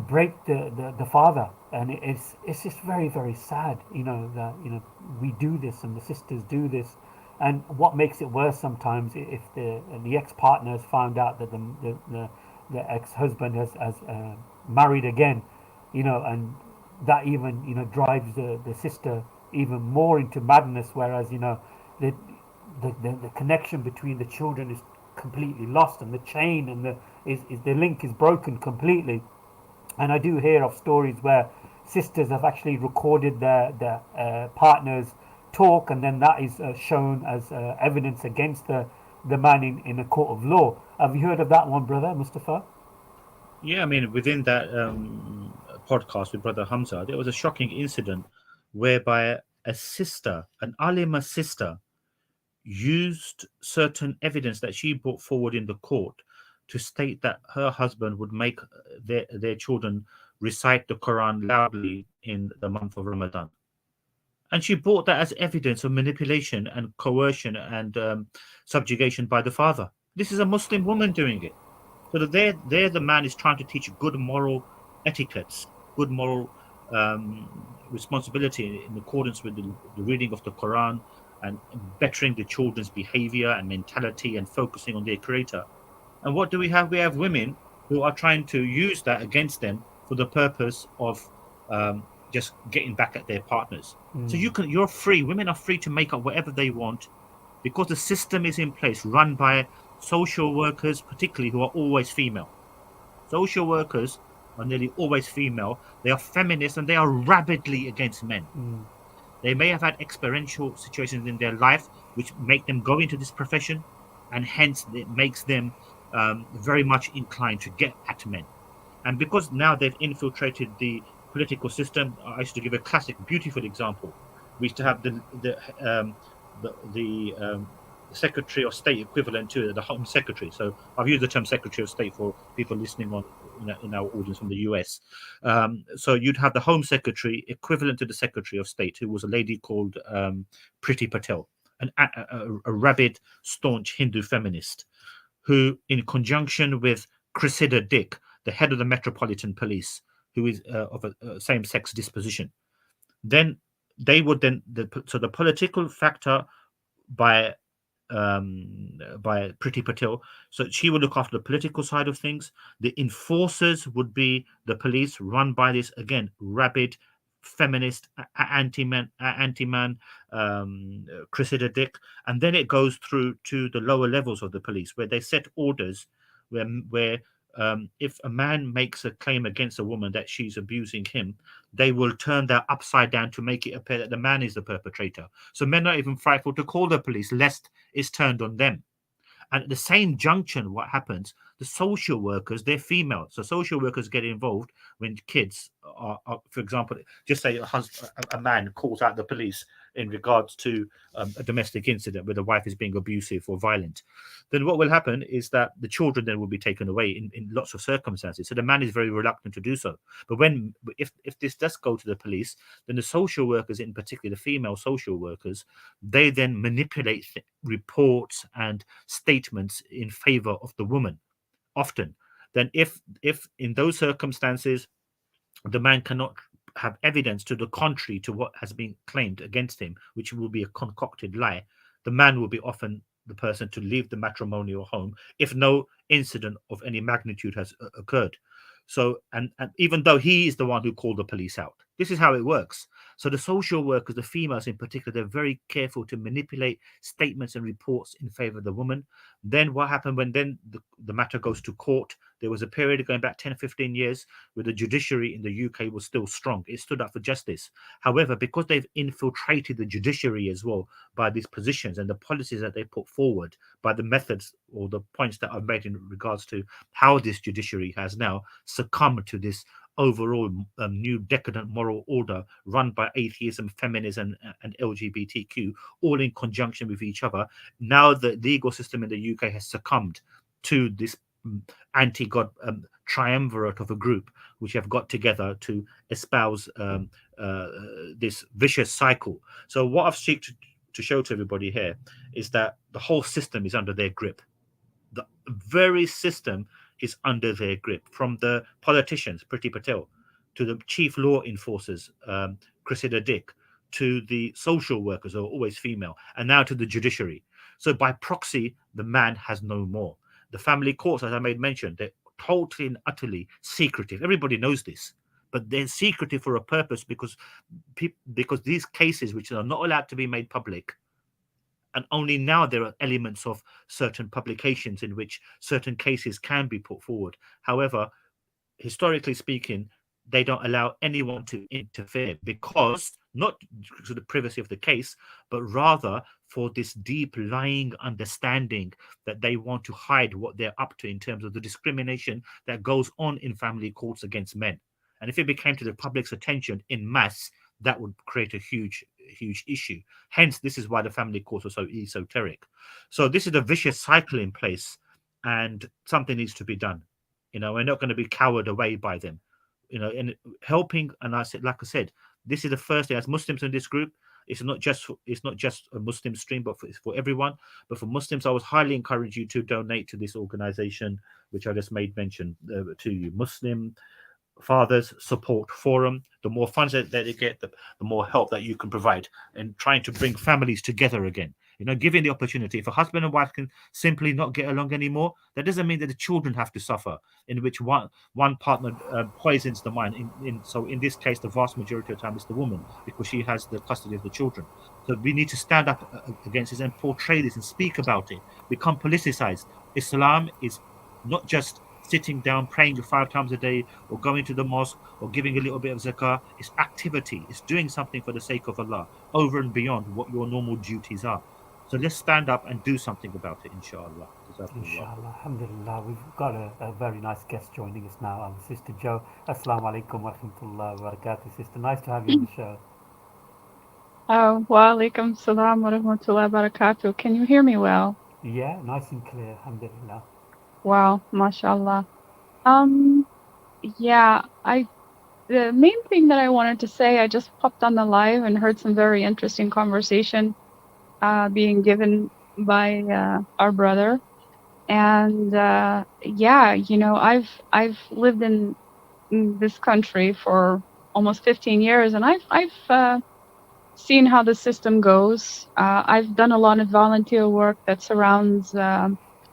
break the father, and it's just very, very sad, that we do this and the sisters do this. And what makes it worse sometimes, if the ex-partner has found out that the ex-husband has married again, and that even drives the sister even more into madness, whereas the, the connection between the children is completely lost, and the chain and the link is broken completely. And I do hear of stories where sisters have actually recorded their partners talk, and then that is shown as evidence against the man in a court of law. Have you heard of that one, brother Mustafa? Yeah, I mean, within that podcast with Brother Hamza, there was a shocking incident whereby a sister, an Alima sister, used certain evidence that she brought forward in the court to state that her husband would make their children recite the Quran loudly in the month of Ramadan. And she brought that as evidence of manipulation and coercion and subjugation by the father. This is a Muslim woman doing it. So that there the man is trying to teach good moral etiquettes, good moral responsibility in accordance with the reading of the Quran, and bettering the children's behavior and mentality and focusing on their creator. And what do we have? We have women who are trying to use that against them for the purpose of just getting back at their partners. So Mm. you're free. Women are free to make up whatever they want because the system is in place, run by social workers, particularly who are always female. Social workers are nearly always female. They are feminists and they are rabidly against men. Mm. They may have had experiential situations in their life which make them go into this profession, and hence it makes them very much inclined to get at men. And because now they've infiltrated the political system, I used to give a classic, beautiful example. We used to have the Secretary of State equivalent to the Home Secretary. So I've used the term Secretary of State for people listening on in our audience from the US. So you'd have the Home Secretary equivalent to the Secretary of State, who was a lady called Priti Patel, a rabid, staunch Hindu feminist, who, in conjunction with Cressida Dick, the head of the Metropolitan Police, who is of a same-sex disposition, then they would so the political factor by Priti Patel. So she would look after the political side of things. The enforcers would be the police, run by this again rabid feminist anti-man Cressida Dick, and then it goes through to the lower levels of the police where they set orders where if a man makes a claim against a woman that she's abusing him, they will turn that upside down to make it appear that the man is the perpetrator. So men are even frightful to call the police lest it's turned on them. And at the same junction, what happens? The social workers, they're female, so social workers get involved when kids are for example, just say a man calls out the police in regards to a domestic incident where the wife is being abusive or violent. Then what will happen is that the children then will be taken away in lots of circumstances. So the man is very reluctant to do so. But when if this does go to the police, then the social workers, in particular the female social workers, they then manipulate reports and statements in favor of the woman often. Then if in those circumstances the man cannot have evidence to the contrary to what has been claimed against him, which will be a concocted lie, the man will be often the person to leave the matrimonial home if no incident of any magnitude has occurred. So, and even though he is the one who called the police out, this is how it works. So, the social workers, the females in particular, they're very careful to manipulate statements and reports in favor of the woman. Then, what happened when then the matter goes to court? There was a period going back 10, 15 years where the judiciary in the UK was still strong. It stood up for justice. However, because they've infiltrated the judiciary as well by these positions and the policies that they put forward, by the methods or the points that I've made in regards to how this judiciary has now succumbed to this overall new decadent moral order run by atheism, feminism, and LGBTQ, all in conjunction with each other. Now the legal system in the UK has succumbed to this anti-God triumvirate of a group which have got together to espouse this vicious cycle. So what I've seek to show to everybody here is that the whole system is under their grip. The very system is under their grip, from the politicians, Priti Patel, to the chief law enforcers, Cressida Dick, to the social workers, who are always female, and now to the judiciary. So by proxy, the man has no more. The family courts, as I made mention, they're totally and utterly secretive. Everybody knows this, but they're secretive for a purpose, because these cases, which are not allowed to be made public, and only now there are elements of certain publications in which certain cases can be put forward. However, historically speaking, they don't allow anyone to interfere, because not to the privacy of the case, but rather for this deep lying understanding that they want to hide what they're up to in terms of the discrimination that goes on in family courts against men. And if it became to the public's attention in mass, that would create a huge issue. Hence, this is why the family courts are so esoteric. So this is a vicious cycle in place, and something needs to be done. We're not going to be cowered away by them. And helping. And I said, like I said, this is the first thing as Muslims in this group. It's not just a Muslim stream, but it's for everyone. But for Muslims, I would highly encourage you to donate to this organization, which I just made mention to you. Muslim Fathers Support Forum. The more funds that they get, the more help that you can provide in trying to bring families together again. Giving the opportunity. If a husband and wife can simply not get along anymore, that doesn't mean that the children have to suffer, in which one partner poisons the mind. So in this case, the vast majority of the time it's the woman, because she has the custody of the children. So we need to stand up against this and portray this and speak about it. Become politicized. Islam is not just sitting down praying 5 times a day, or going to the mosque, or giving a little bit of zakah. It's activity. It's doing something for the sake of Allah, over and beyond what your normal duties are. So let's stand up and do something about it, inshallah. Inshallah, alhamdulillah. We've got a very nice guest joining us now, our Sister Joe. Assalamu alaikum wa rahmatullahi wa barakatuh. Sister, nice to have you on the show. Oh, wa alaikum salam wa rahmatullahi wa barakatuh. Can you hear me well? Yeah, nice and clear, alhamdulillah. Wow, mashallah. Um, yeah, the main thing that I wanted to say, I just popped on the live and heard some very interesting conversation being given by our brother. And yeah, I've lived in this country for almost 15 years, and I've seen how the system goes. I've done a lot of volunteer work that surrounds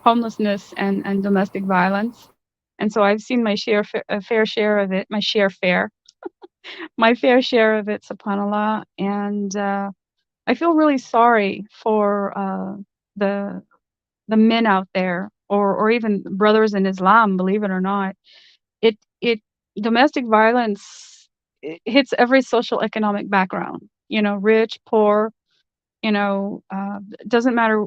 homelessness and domestic violence. And so I've seen my fair share of it, my fair share of it, subhanAllah. And I feel really sorry for the men out there, or even brothers in Islam, believe it or not. It domestic violence, it hits every social economic background, rich, poor, it doesn't matter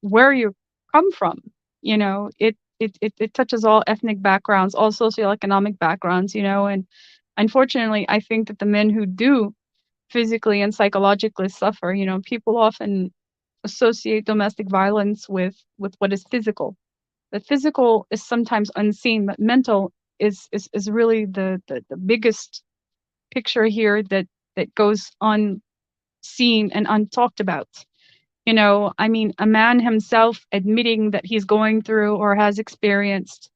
where you're come from. It touches all ethnic backgrounds, all socioeconomic backgrounds, and unfortunately, I think that the men who do physically and psychologically suffer, people often associate domestic violence with what is physical. The physical is sometimes unseen, but mental is really the biggest picture here that goes unseen and untalked about. I mean, a man himself admitting that he's going through or has experienced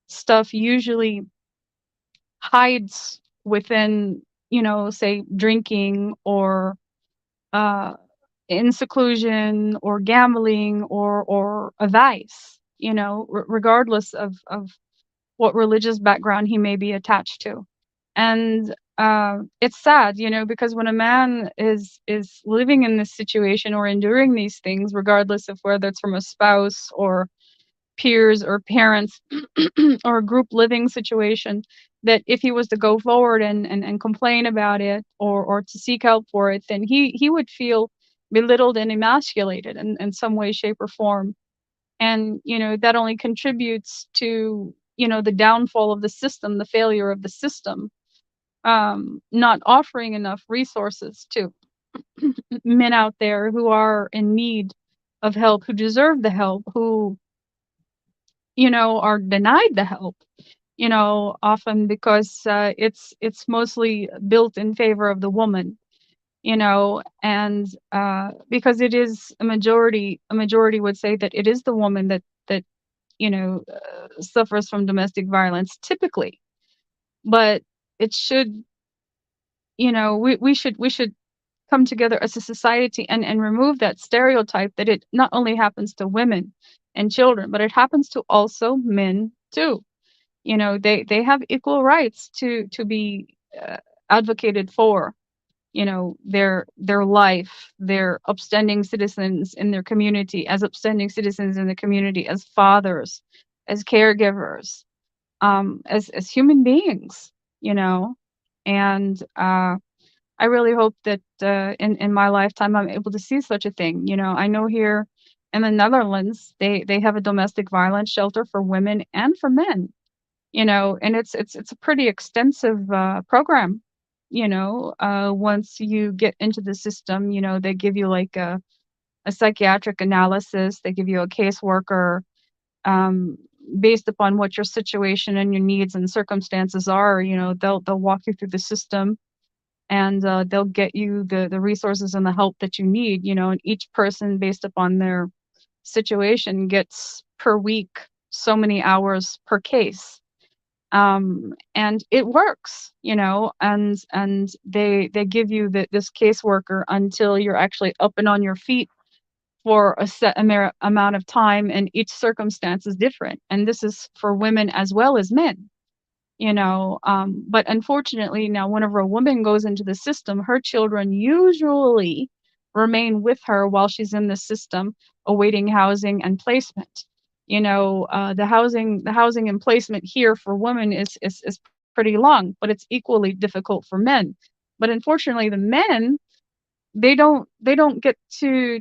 stuff usually hides within, say, drinking or uh, in seclusion or gambling or a vice, regardless of what religious background he may be attached to. And it's sad, because when a man is living in this situation or enduring these things, regardless of whether it's from a spouse or peers or parents or a group living situation, that if he was to go forward and complain about it or to seek help for it, then he would feel belittled and emasculated in some way, shape, or form. And that only contributes to the downfall of the system, the failure of the system, not offering enough resources to men out there who are in need of help, who deserve the help, who are denied the help, often because it's mostly built in favor of the woman, and because it is a majority would say that it is the woman that suffers from domestic violence typically. But it should, we should come together as a society and remove that stereotype that it not only happens to women and children, but it happens to also men too. They have equal rights to be advocated for, their life, their upstanding citizens in their community, as upstanding citizens in the community, as fathers, as caregivers, as human beings, and I really hope that in my lifetime I'm able to see such a thing. I know here in the Netherlands they have a domestic violence shelter for women and for men. And it's a pretty extensive program. Once you get into the system, they give you like a psychiatric analysis, they give you a caseworker, um, based upon what your situation and your needs and circumstances are. They'll walk you through the system, and they'll get you the resources and the help that you need. And each person, based upon their situation, gets per week so many hours per case. And it works, and they give you this caseworker until you're actually up and on your feet for a set amount of time, and each circumstance is different, and this is for women as well as men. But unfortunately, now whenever a woman goes into the system, her children usually remain with her while she's in the system, awaiting housing and placement. The housing and placement here for women is pretty long, but it's equally difficult for men. But unfortunately, the men, they don't get to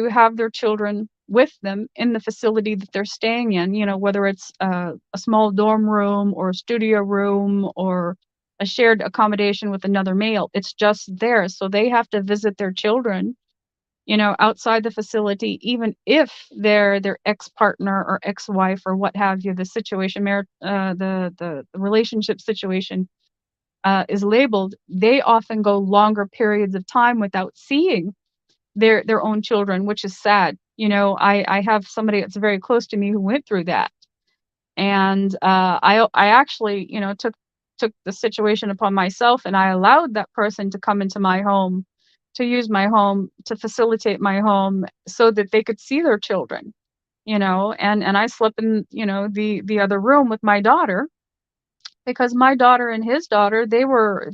have their children with them in the facility that they're staying in, whether it's a small dorm room or a studio room or a shared accommodation with another male. It's just theirs, so they have to visit their children, outside the facility, even if their ex-partner or ex-wife or what have you, the situation, the relationship situation is labeled. They often go longer periods of time without seeing their own children, which is sad. I have somebody that's very close to me who went through that, and I actually took the situation upon myself, and I allowed that person to come into my home, to use my home, to facilitate my home, so that they could see their children. And I slept in the other room with my daughter, because my daughter and his daughter, they were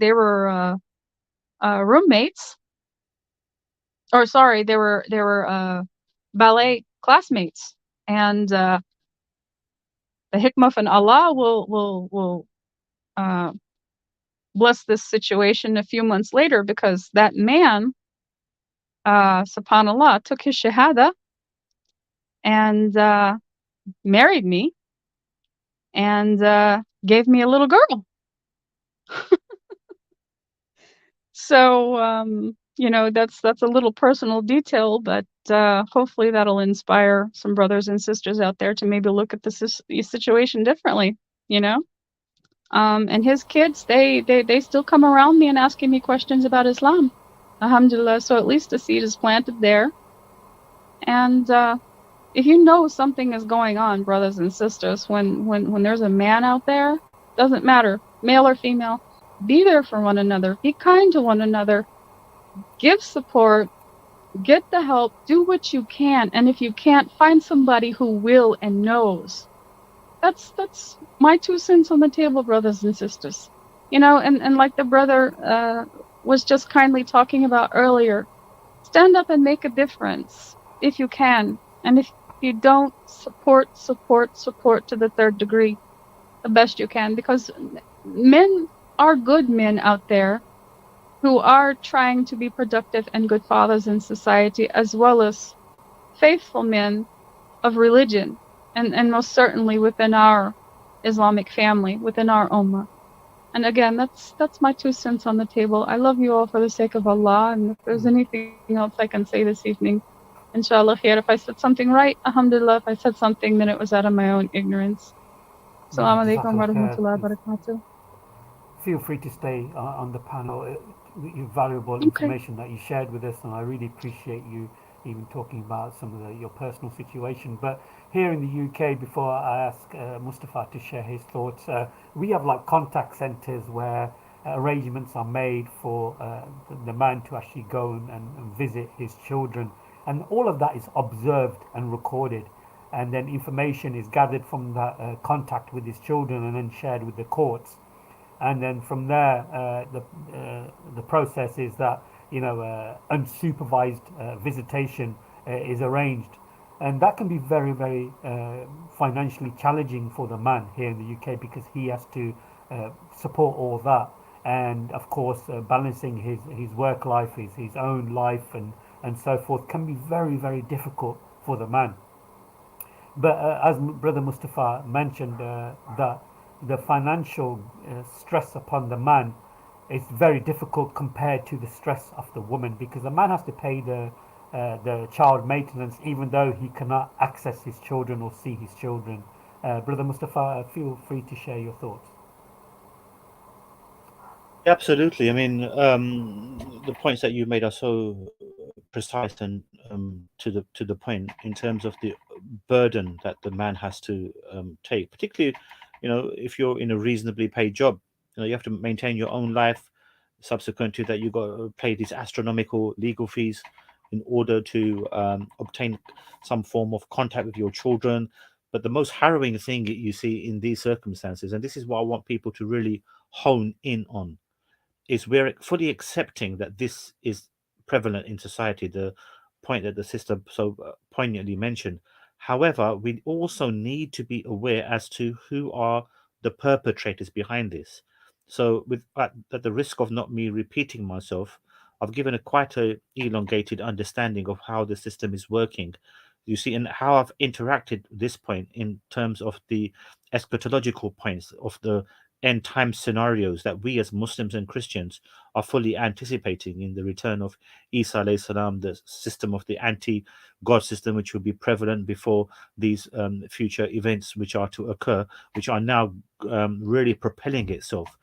roommates, or sorry, they were ballet classmates. And the hikmah from Allah will uh, bless this situation a few months later, because that man, subhanallah, took his shahada, and married me and gave me a little girl. So, that's a little personal detail, but hopefully that'll inspire some brothers and sisters out there to maybe look at the situation differently, you know? And his kids, they still come around me and asking me questions about Islam. Alhamdulillah. So at least the seed is planted there. And if you know something is going on, brothers and sisters, when there's a man out there, doesn't matter, male or female, be there for one another, be kind to one another, give support, get the help, do what you can, and if you can't, find somebody who will and knows. That's my 2 cents on the table, brothers and sisters. And like the brother was just kindly talking about earlier, stand up and make a difference if you can. And if you don't, support to the third degree the best you can, because men are good men out there who are trying to be productive and good fathers in society, as well as faithful men of religion, and most certainly within our Islamic family, within our ummah. And again, that's my 2 cents on the table. I love you all for the sake of Allah, and if there's anything else I can say this evening, inshallah khair. If I said something right, alhamdulillah. If I said something, then it was out of my own ignorance. Assalamu alaikum wa Jazakallah khair. rahmatullahi wa barakatuh. Feel free to stay on the panel. Your valuable Okay. information that you shared with us, and I really appreciate you even talking about some of your personal situation. But here in the UK, before I ask Mustafa to share his thoughts, we have like contact centres where arrangements are made for the man to actually go and visit his children, and all of that is observed and recorded. And then information is gathered from that contact with his children and then shared with the courts. And then from there, the process is that unsupervised visitation is arranged, and that can be very very financially challenging for the man here in the UK, because he has to support all that, and of course balancing his work life, his own life, and so forth, can be very very difficult for the man. But as Brother Mustafa mentioned, that the financial stress upon the man is very difficult compared to the stress of the woman, because the man has to pay the child maintenance even though he cannot access his children or see his children. Brother Mustafa, feel free to share your thoughts. Absolutely. I mean, the points that you made are so precise and to the point in terms of the burden that the man has to take. Particularly, if you're in a reasonably paid job, you have to maintain your own life. Subsequent to that, you got to pay these astronomical legal fees in order to obtain some form of contact with your children. But the most harrowing thing that you see in these circumstances, and this is what I want people to really hone in on, is we're fully accepting that this is prevalent in society, the point that the sister so poignantly mentioned. However, we also need to be aware as to who are the perpetrators behind this. So, at the risk of not me repeating myself, I've given a quite a elongated understanding of how the system is working. You see, and how I've interacted this point in terms of the eschatological points of the end time scenarios that we as Muslims and Christians are fully anticipating in the return of Isa alayhi salam, the system of the anti-God system, which will be prevalent before these future events which are to occur, which are now really propelling itself.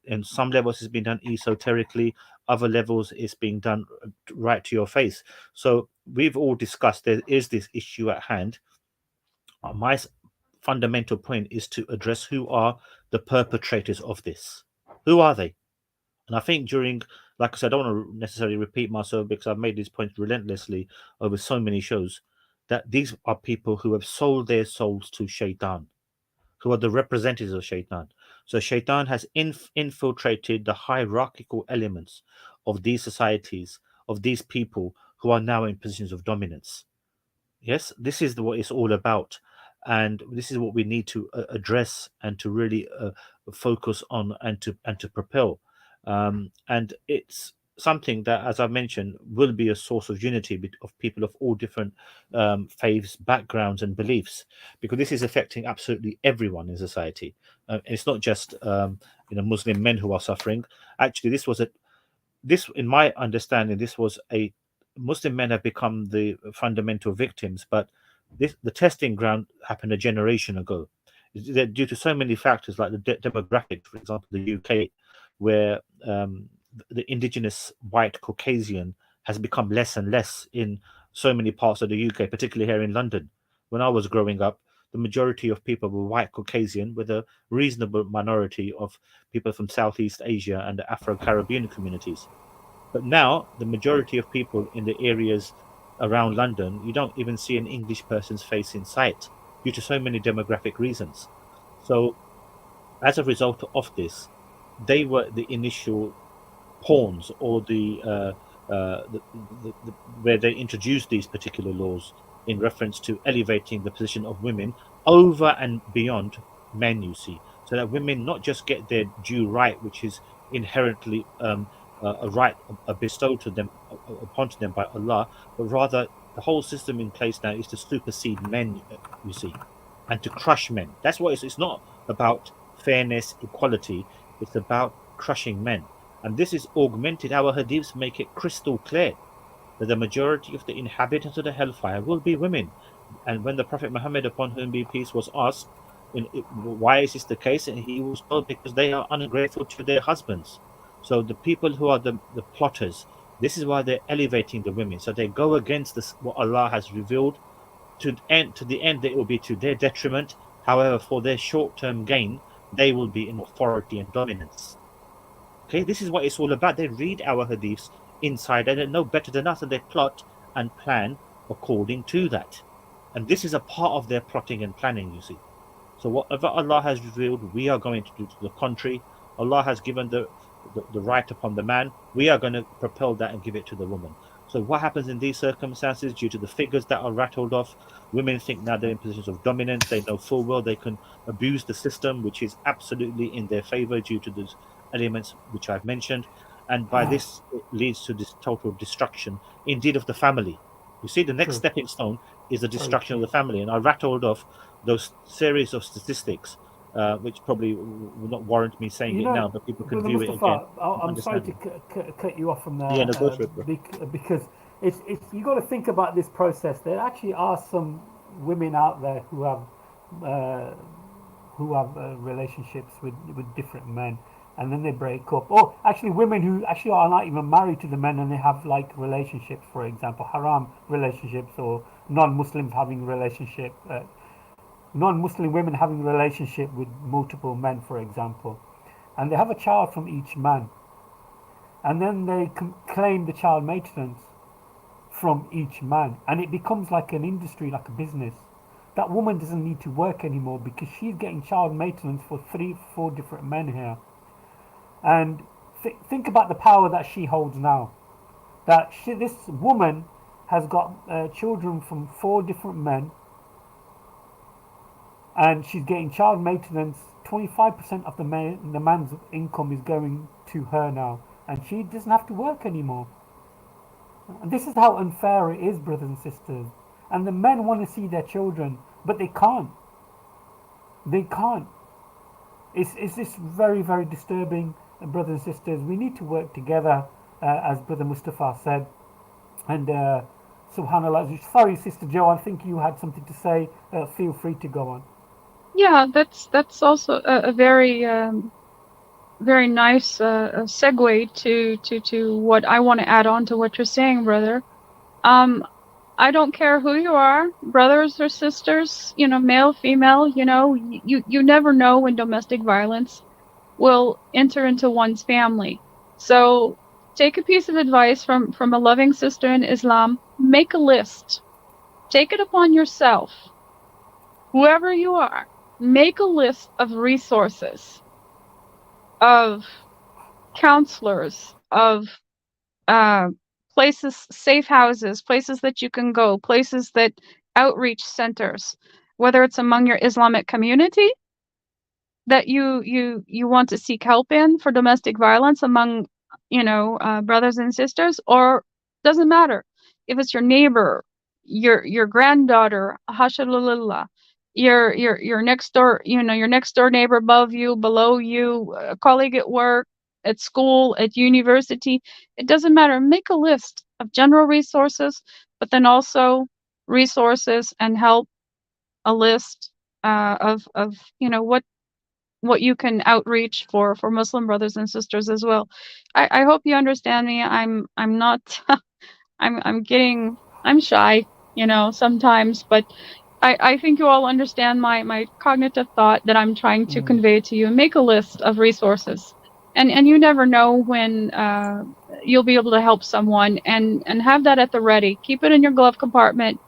In some levels, it's been done esoterically. Other levels, it's being done right to your face. So we've all discussed there is this issue at hand. My fundamental point is to address who are the perpetrators of this. Who are they? And I think like I said, I don't want to necessarily repeat myself because I've made these points relentlessly over so many shows, that these are people who have sold their souls to Shaitan, who are the representatives of Shaitan. So Shaitan has infiltrated the hierarchical elements of these societies, of these people who are now in positions of dominance. Yes, this is what it's all about, and this is what we need to address and to really focus on and to propel. And it's something that, as I mentioned, will be a source of unity of people of all different faiths, backgrounds, and beliefs, because this is affecting absolutely everyone in society. It's not just Muslim men who are suffering. Actually, this, in my understanding, this was a Muslim men have become the fundamental victims, but the testing ground happened a generation ago. Due to so many factors like the demographics, for example, the UK, where the indigenous white Caucasian has become less and less in so many parts of the UK, particularly here in London. When I was growing up, the majority of people were white Caucasian, with a reasonable minority of people from Southeast Asia and the Afro Caribbean communities. But now, the majority of people in the areas around London, you don't even see an English person's face in sight due to so many demographic reasons. So, as a result of this, they were the initial pawns, or the where they introduced these particular laws in reference to elevating the position of women over and beyond men, you see, so that women not just get their due right, which is inherently a right bestowed to them upon them by Allah, but rather the whole system in place now is to supersede men, you see, and to crush men. That's what it's not about fairness, equality. It's about crushing men. And this is augmented. Our hadiths make it crystal clear that the majority of the inhabitants of the hellfire will be women. And when the Prophet Muhammad, upon whom be peace, was asked, why is this the case? And he was told, because they are ungrateful to their husbands. So the people who are the plotters, this is why they're elevating the women. So they go against what Allah has revealed, to the end that it will be to their detriment. However, for their short-term gain, they will be in authority and dominance. Okay, this is what it's all about. They read our hadiths inside and they know better than us, and they plot and plan according to that. And this is a part of their plotting and planning, you see. So whatever Allah has revealed, we are going to do to the contrary. Allah has given the right upon the man. We are going to propel that and give it to the woman. So what happens in these circumstances, due to the figures that are rattled off, women think now they're in positions of dominance. They know full well they can abuse the system, which is absolutely in their favor due to those elements which I've mentioned. And by this, it leads to this total destruction, indeed, of the family. You see, the next True. stepping stone is the destruction of the family. And I rattled off those series of statistics, which probably will not warrant me saying it now, but people can Brother view it again. Mustafa, I'm sorry to cut you off from Yeah, there, no, go for it, bro. because it's you got to think about this process. There actually are some women out there uh, who have relationships with different men, and then they break up. Or actually, women who actually are not even married to the men, and they have like relationships, for example, haram relationships, or non-Muslims having relationship. Non-Muslim women having a relationship with multiple men, for example, and they have a child from each man, and then they claim the child maintenance from each man, and it becomes like an industry, like a business. That woman doesn't need to work anymore because she's getting child maintenance for 3, 4 different men here. And think about the power that she holds now. That this woman has got children from 4 different men, and she's getting child maintenance. 25% of the man's income is going to her now, and she doesn't have to work anymore. And this is how unfair it is, brothers and sisters. And the men want to see their children, but they can't. They can't. It's this very, very disturbing, brothers and sisters. We need to work together, as Brother Mustafa said. And subhanallah. Sorry, Sister Joe, I think you had something to say. Feel free to go on. Yeah, that's also a very very nice segue to what I want to add on to what you're saying, brother. I don't care who you are, brothers or sisters, male, female, you never know when domestic violence will enter into one's family. So take a piece of advice from a loving sister in Islam. Make a list. Take it upon yourself. Whoever you are, make a list of resources, of counselors, of places, safe houses, places that you can go, places that outreach centers, whether it's among your Islamic community that you want to seek help in for domestic violence, among brothers and sisters, or doesn't matter if it's your neighbor, your granddaughter, hashalulillah, your next door, your next door neighbor above you, below you, a colleague at work, at school, at university. It doesn't matter. Make a list of general resources, but then also resources and help, a list of what you can outreach for Muslim brothers and sisters as well. I hope you understand me. I'm not I'm shy, sometimes, but I think you all understand my cognitive thought that I'm trying to convey to you. Make a list of resources, and you never know when you'll be able to help someone, and have that at the ready. Keep it in your glove compartment.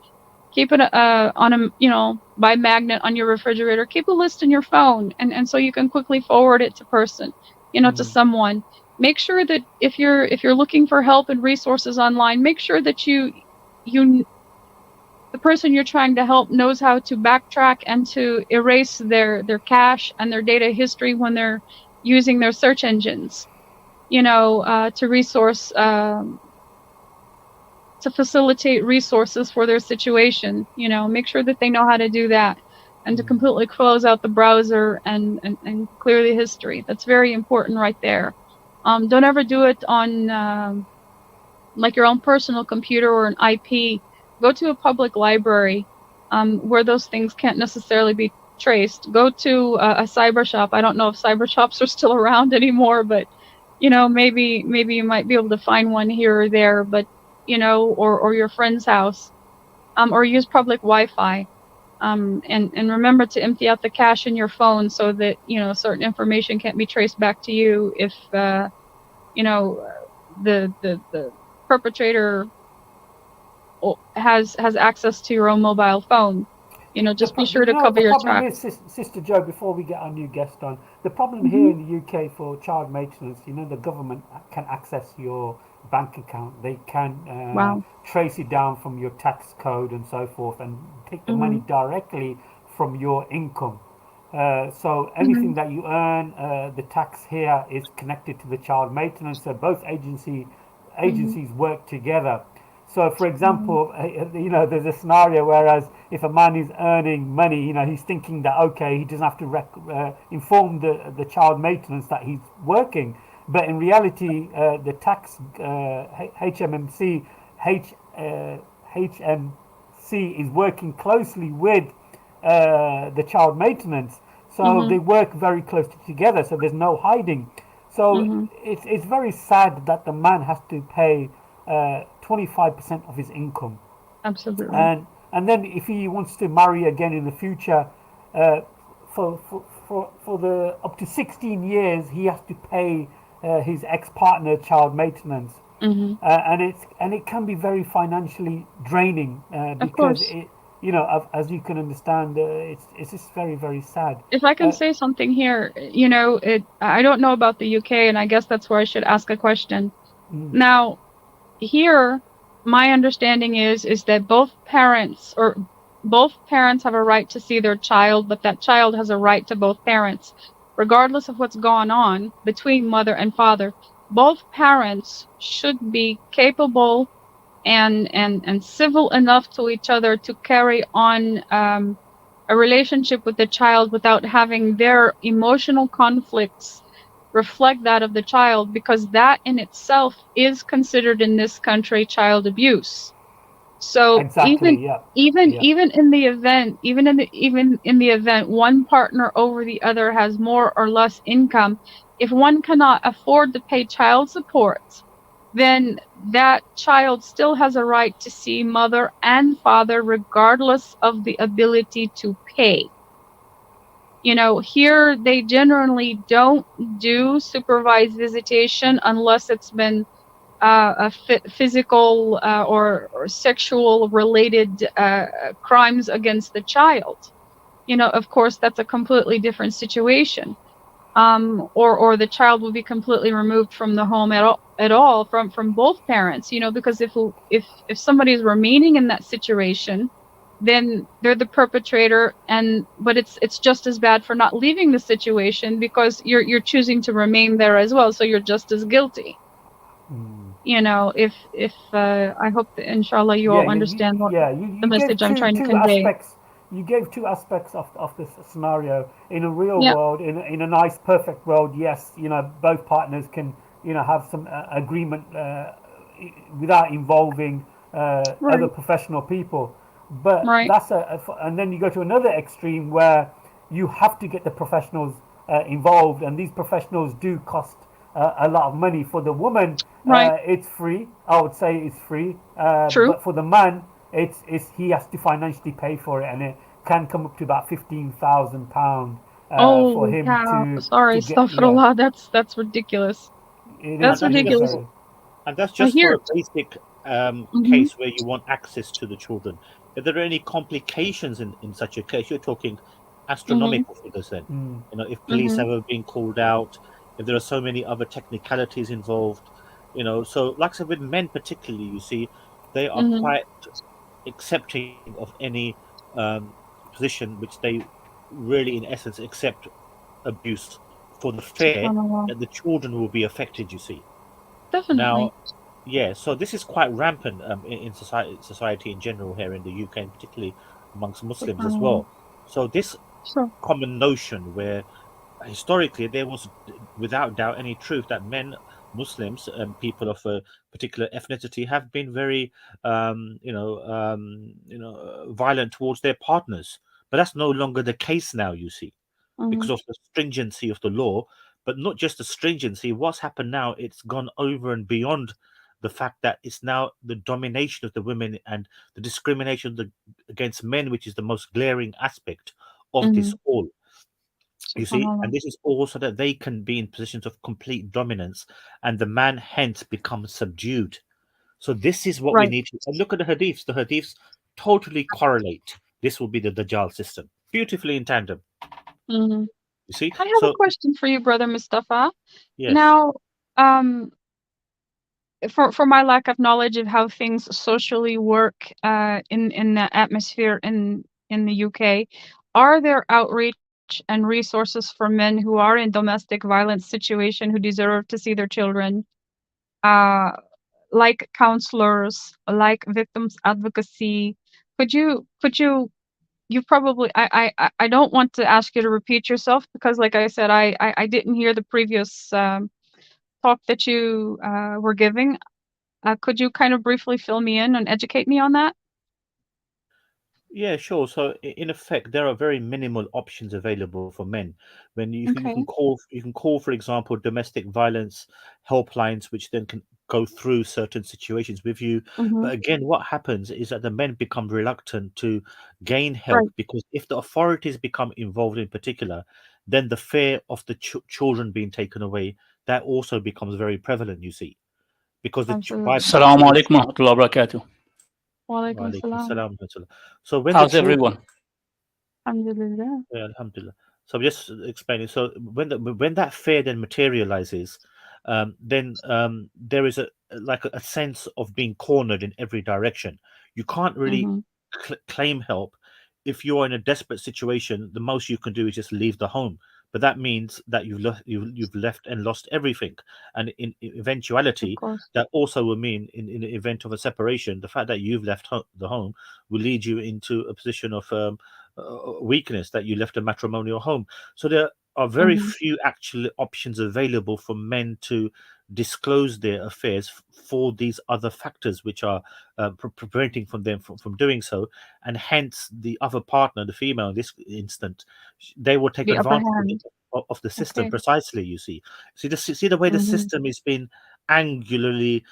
Keep it on a by magnet on your refrigerator. Keep a list in your phone, and so you can quickly forward it to person, to someone. Make sure that if you're looking for help and resources online, make sure that you the person you're trying to help knows how to backtrack and to erase their cache and their data history when they're using their search engines, to resource to facilitate resources for their situation. Make sure that they know how to do that, and to completely close out the browser and clear the history. That's very important right there. Don't ever do it on like your own personal computer or an IP. Go to a public library where those things can't necessarily be traced. Go to a cyber shop. I don't know if cyber shops are still around anymore, but maybe you might be able to find one here or there, but or your friend's house, or use public Wi-Fi, and remember to empty out the cache in your phone so that certain information can't be traced back to you if the perpetrator has access to your own mobile phone. Just be sure to cover your tracks. Sister Joe, before we get our new guest on, the problem here in the UK for child maintenance, the government can access your bank account. They can trace it down from your tax code and so forth, and take the money directly from your income. So anything that you earn, the tax here is connected to the child maintenance. So both agencies work together. So, for example, there's a scenario whereas if a man is earning money, he's thinking that, okay, he doesn't have to inform the child maintenance that he's working. But in reality, the tax HMC is working closely with the child maintenance. So they work very closely together. So there's no hiding. So it's very sad that the man has to pay 25% of his income. Absolutely. And then if he wants to marry again in the future, for the up to 16 years, he has to pay his ex-partner child maintenance. And it can be very financially draining because it, as you can understand, it's just very, very sad. If I can say something here, I don't know about the UK, and I guess that's where I should ask a question. Now, here, my understanding is that both parents have a right to see their child, but that child has a right to both parents, regardless of what's going on between mother and father. Both parents should be capable and civil enough to each other to carry on a relationship with the child without having their emotional conflicts reflect that of the child, because that in itself is considered in this country child abuse. So even in the event one partner over the other has more or less income, if one cannot afford to pay child support, then that child still has a right to see mother and father regardless of the ability to pay. Here they generally don't do supervised visitation unless it's been a physical or sexual related crimes against the child. Of course, that's a completely different situation. Or the child will be completely removed from the home at all from both parents. Because if somebody is remaining in that situation, then they're the perpetrator, but it's just as bad for not leaving the situation, because you're choosing to remain there as well, so you're just as guilty. Mm. If I hope that inshallah you Yeah, all understand the you gave message I'm trying to two convey. aspects. You gave two aspects of this scenario. In a real Yeah, world, in a nice, perfect world, yes, both partners can, have some agreement without involving other right, professional people. But right, and then you go to another extreme where you have to get the professionals involved, and these professionals do cost a lot of money. For the woman, right. it's free. I would say it's free, True. but for the man, it's he has to financially pay for it, and it can come up to about £15,000 for Holy him cow. to Sorry, get. Yeah, astaghfirullah. That's ridiculous. it is That's And that's just ridiculous. ridiculous. for and that's I just for hear. a basic Mm-hmm, case where you want access to the children. If there are any complications in such a case, you're talking mm-hmm, astronomical figures. Then, Mm, if police mm-hmm, have ever been called out, if there are so many other technicalities involved, So, like I said, with men particularly, you see, they are mm-hmm. quite accepting of any position which they really, in essence, accept abuse for the fear SubhanAllah. that the children will be affected. You see. Now, Definitely. yeah, so this is quite rampant in society in general here in the UK, and particularly amongst Muslims as SubhanAllah. well. So this Sure. common notion where historically there was without doubt any truth that men, Muslims, and people of a particular ethnicity have been very violent towards their partners, but that's no longer the case now, you see, Mm-hmm. because of the stringency of the law. But not just the stringency, what's happened now, it's gone over and beyond the fact that it's now the domination of the women and the discrimination against men, which is the most glaring aspect of Mm-hmm. this all. You see, SubhanAllah. and this is all so that they can be in positions of complete dominance, and the man hence becomes subdued. So this is what we Right. need to and look at the hadiths. The hadiths totally correlate. This will be the Dajjal system, beautifully in tandem. Mm-hmm. You see, I have a so question for you, Brother Mustafa. yes, Now, um, for my lack of knowledge of how things socially work in the atmosphere in the UK, are there outreach and resources for men who are in domestic violence situation who deserve to see their children, uh, like counselors, like victims advocacy? Could you you probably I don't want to ask you to repeat yourself because like I said I didn't hear the previous talk that you were giving. Could you kind of briefly fill me in and educate me on that? yeah, sure. So in effect, there are very minimal options available for men. When Okay. you can call, for example, domestic violence helplines, which then can go through certain situations with you. Mm-hmm. But again, what happens is that the men become reluctant to gain help Right. because if the authorities become involved in particular, then the fear of the children being taken away, that also becomes very prevalent. You see, because by Absolutely. Assalamu alaikum warahmatullahi wabarakatuh. Wa alaikum Walaikum salam. salam wa rahmatullah. So when the How's children everyone? Yeah, Alhamdulillah. So I'm just explaining. So when that fear then materializes, then there is a sense of being cornered in every direction. You can't really Mm-hmm. claim help if you're in a desperate situation. The most you can do is just leave the home, but that means that you've left and lost everything. And in Of eventuality, course. that also will mean in the event of a separation, the fact that you've left the home will lead you into a position of weakness that you left a matrimonial home. So there are very Mm-hmm. few actual options available for men to disclose their affairs for these other factors which are preventing from them from doing so, and hence the other partner, the female in this instant, they will take The upper advantage hand. of the system Okay. precisely. You see the way the Mm-hmm. system has been angularly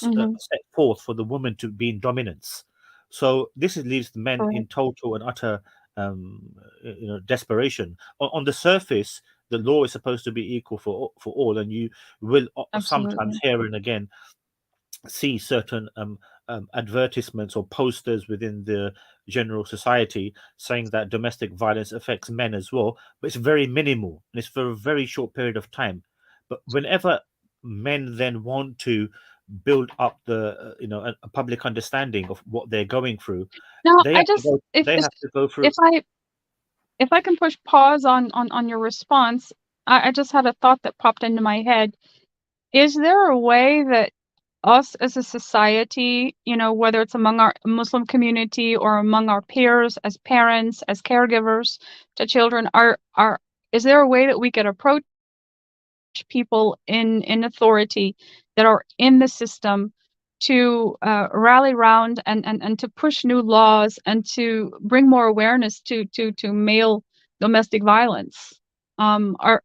Mm-hmm. set forth for the woman to be in dominance. So leaves the men in Correct. total and utter desperation. On the surface, the law is supposed to be equal for all, and you will sometimes Absolutely. here and again see certain advertisements or posters within the general society saying that domestic violence affects men as well, but it's very minimal and it's for a very short period of time. But whenever men then want to build up the a public understanding of what they're going through, Now, they I have to just go they have to go if through. I can push pause on your response, I just had a thought that popped into my head. is there a way that us as a society, whether it's among our Muslim community or among our peers, as parents, as caregivers to children, is there a way that we could approach people in authority that are in the system to rally around and to push new laws and to bring more awareness to male domestic violence? Are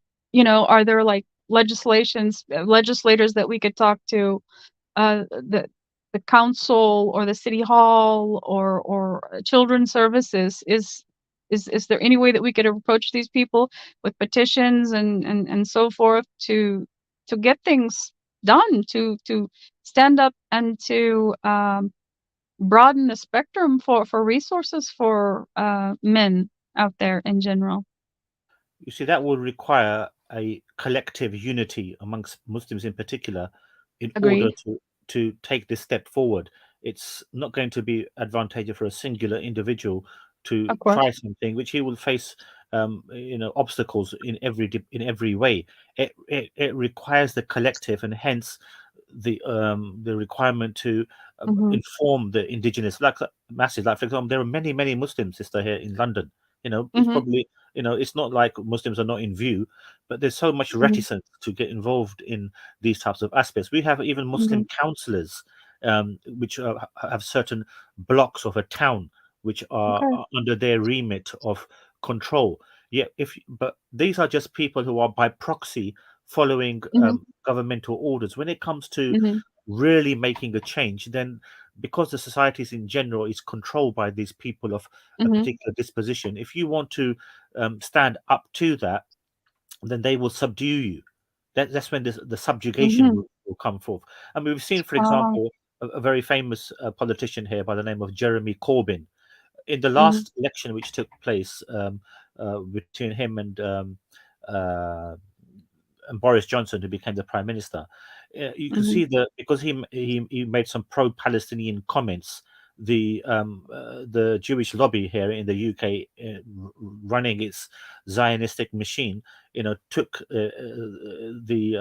there like legislators that we could talk to, the council or the city hall or children's services? Is there any way that we could approach these people with petitions and so forth to get things done, to stand up and to broaden the spectrum for resources for men out there in general? You see, that will require a collective unity amongst Muslims in particular in order Agree. to take this step forward. It's not going to be advantageous for a singular individual to Of course. try something which he will face obstacles in every way. It requires the collective, and hence the requirement to inform the indigenous masses. Like, for example, there are many Muslims, sister, here in London. It's probably, it's not like Muslims are not in view, but there's so much reticence to get involved in these types of aspects. We have even Muslim councillors, which have certain blocks of a town which are Okay. under their remit of control. Yeah, but these are just people who are by proxy following governmental orders. When it comes to really making a change, then because the societies in general is controlled by these people of a particular disposition, if you want to stand up to that, then they will subdue you. That's when the subjugation will come forth. And we've seen, for example, a very famous politician here by the name of Jeremy Corbyn. In the last election which took place between him and Boris Johnson, who became the prime minister, you can see that because he made some pro-Palestinian comments, the Jewish lobby here in the UK, running its Zionistic machine, took the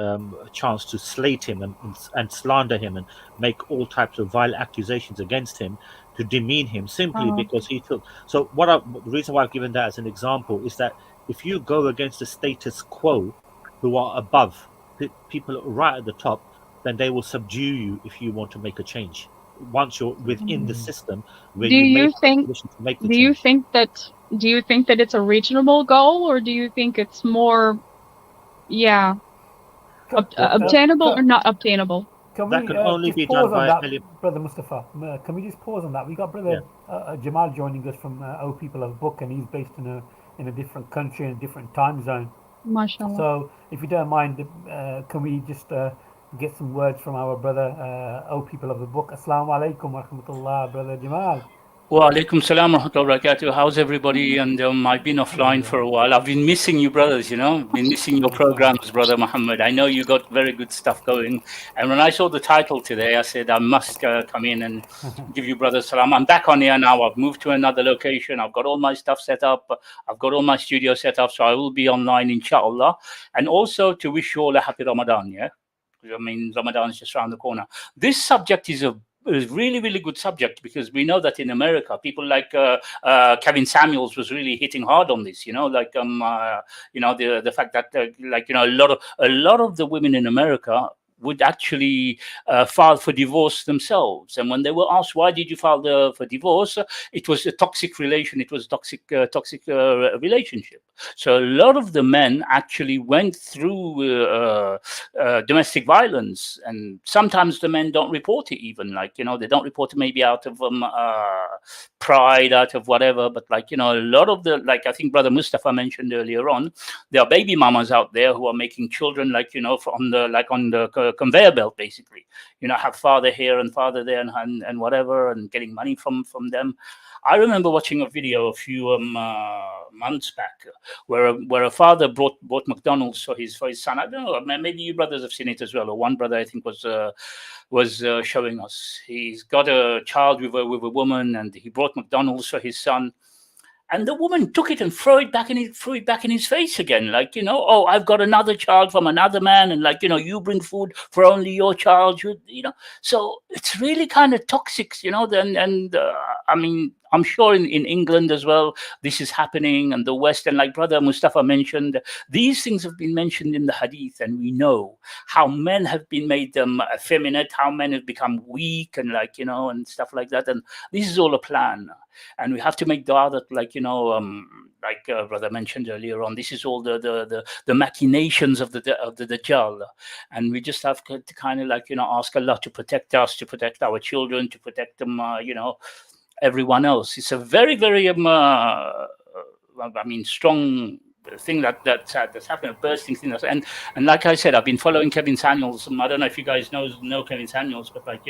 chance to slate him and slander him and make all types of vile accusations against him to demean him simply because he took. So the reason why I've given that as an example is that if you go against the status quo, who are above, people right at the top, then they will subdue you if you want to make a change. Once you're within the system where Do you you made the think position to make the do you change. think that it's a reasonable goal, or do you think it's more, yeah, obtainable or not obtainable? Can That we can only just be done pause on by that, Brother Mustafa? Can we just pause on that? We got Brother Jamal joining us from O People of Book, and he's based in a different country and a different time zone. MashaAllah. So, if you don't mind, can we just get some words from our brother, O People of the Book? Assalamu alaikum wa rahmatullah, Brother Jamal. Wa alaikum salam wa rahmatullahi wa barakatuh. How's everybody? And I've been offline for a while. I've been missing you, brothers, been missing your programs, Brother Muhammad. I know you got very good stuff going. And when I saw the title today, I said, I must come in and give you brothers salam. I'm back on here now. I've moved to another location. I've got all my stuff set up. I've got all my studio set up. So I will be online, inshallah. And also to wish you all a happy Ramadan, yeah? I mean, Ramadan is just around the corner. This subject is a really good subject, because we know that in America, people like Kevin Samuels was really hitting hard on this. The fact that a lot of the women in America would actually file for divorce themselves. And when they were asked, why did you file for divorce? It was a toxic relation. It was a toxic relationship. So a lot of the men actually went through domestic violence, and sometimes the men don't report it even. They don't report it maybe out of pride, out of whatever. But a lot of I think Brother Mustafa mentioned earlier on, there are baby mamas out there who are making children on the conveyor belt, basically. Have father here and father there and whatever, and getting money from them. I remember watching a video a few months back where a father bought McDonald's for his son. I don't know, maybe you brothers have seen it as well, or one brother I think was showing us. He's got a child with a woman, and he brought McDonald's for his son. And the woman took it and threw it back in his face again, like, oh, I've got another child from another man, and like, you bring food for only your child, so it's really kind of toxic, and I mean, I'm sure in England as well, this is happening, and the West, and like Brother Mustafa mentioned, these things have been mentioned in the Hadith, and we know how men have been made effeminate, how men have become weak, and like, and stuff like that, and this is all a plan. And we have to make dua that, like, Brother mentioned earlier on, this is all the machinations of the Dajjal, and we just have to kind of like, ask Allah to protect us, to protect our children, to protect them, everyone else. It's a very, very strong thing that's happened, a bursting thing. And like I said, I've been following Kevin Samuels. I don't know if you guys know Kevin Samuels, but like,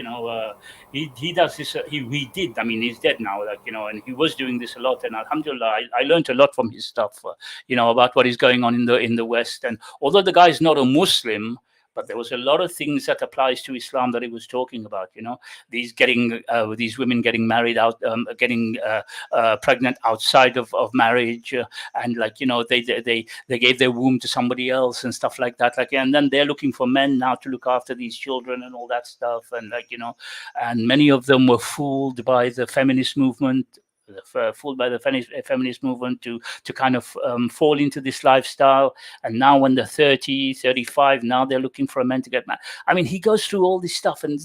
he does this. He did. I mean, he's dead now. Like, and he was doing this a lot. And alhamdulillah, I learned a lot from his stuff. About what is going on in the West. And although the guy is not a Muslim, but there was a lot of things that applies to Islam that he was talking about. These women getting married out, getting pregnant outside of marriage, and like, they gave their womb to somebody else and stuff like that. Like, and then they're looking for men now to look after these children and all that stuff. And like, and many of them were fooled by the feminist movement. Fooled by the feminist movement to kind of fall into this lifestyle. And now when they're 30, 35, now they're looking for a man to get married. I mean, he goes through all this stuff, and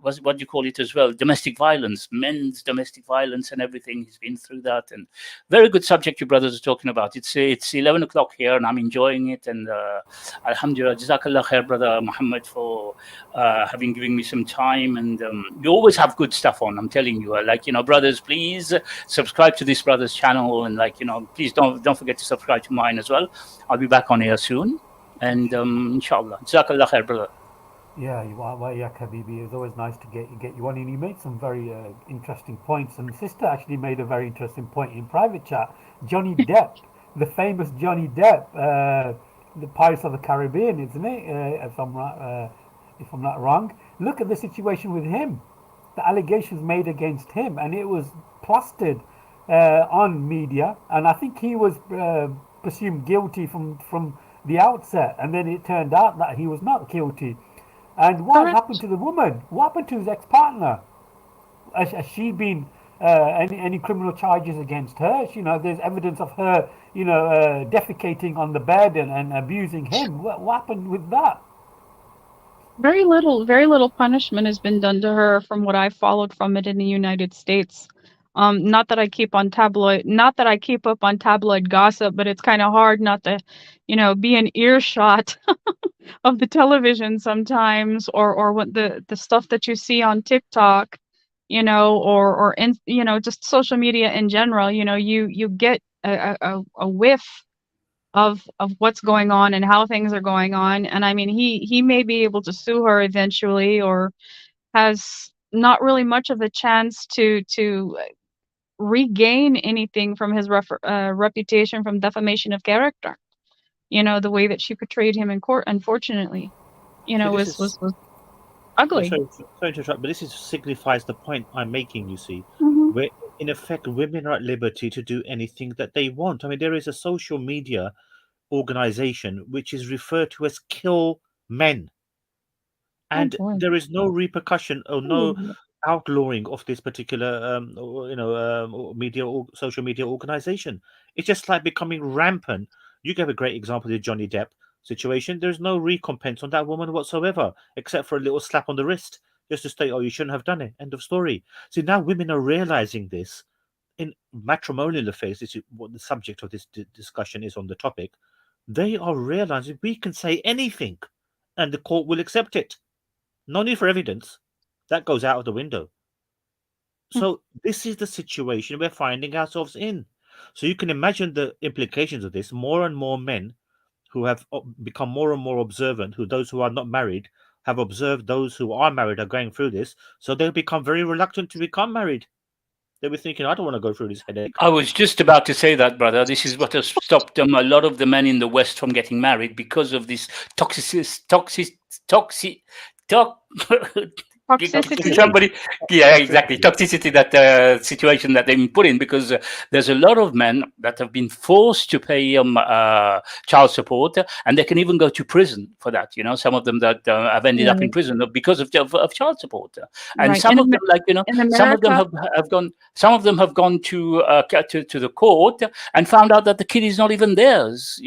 what do you call it as well? Domestic violence, men's domestic violence and everything. He's been through that. And very good subject you brothers are talking about. It's 11 o'clock here, and I'm enjoying it. And alhamdulillah, jazakallah khair, Brother Muhammad, for having given me some time. And you always have good stuff on, I'm telling you. Like, brothers, please subscribe to this brother's channel. And like, please don't forget to subscribe to mine as well. I'll be back on here soon. And inshallah, jazakallah khair, brother. Yeah, Habibi. It's always nice to get you on, and you made some very interesting points. And sister actually made a very interesting point in private chat. Johnny Depp, the famous Johnny Depp, the Pirates of the Caribbean, isn't it? If I'm not wrong. Look at the situation with him. The allegations made against him, and it was plastered on media. And I think he was presumed guilty from the outset, and then it turned out that he was not guilty. And what happened to the woman? What happened to his ex-partner? Has she been any criminal charges against her? There's evidence of her, defecating on the bed and abusing him. What happened with that? Very little punishment has been done to her from what I followed from it in the United States. Not that I keep up on tabloid gossip, but it's kind of hard not to, be in earshot of the television sometimes, or what the stuff that you see on TikTok, or in, just social media in general. You get a whiff of what's going on and how things are going on. And I mean, he may be able to sue her eventually, or has not really much of a chance to regain anything from his reputation from defamation of character. The way that she portrayed him in court, unfortunately, was ugly. Sorry to interrupt, but this signifies the point I'm making, you see, where in effect women are at liberty to do anything that they want. I mean, there is a social media organization which is referred to as Kill Men, and there is no repercussion or no outlawing of this particular media or social media organization. It's just like becoming rampant. You gave a great example of the Johnny Depp situation. There's no recompense on that woman whatsoever, except for a little slap on the wrist, just to say, oh, you shouldn't have done it. End of story. See, now women are realizing this in matrimonial affairs. This is what the subject of this discussion is on the topic. They are realizing we can say anything and the court will accept it. No need for evidence. That goes out of the window. So this is the situation we're finding ourselves in. So you can imagine the implications of this. More and more men who have become more and more observant, those who are not married, have observed those who are married are going through this. So they'll become very reluctant to become married. They'll be thinking, I don't want to go through this headache. I was just about to say that, brother. This is what has stopped a lot of the men in the West from getting married, because of this Toxicity. somebody, yeah, exactly, toxicity, that situation that they've been put in, because there's a lot of men that have been forced to pay child support, and they can even go to prison for that. Some of them that have ended up in prison because of child support, and Right. some of them, like In some of them America, have gone. Some of them have gone to the court and found out that the kid is not even theirs.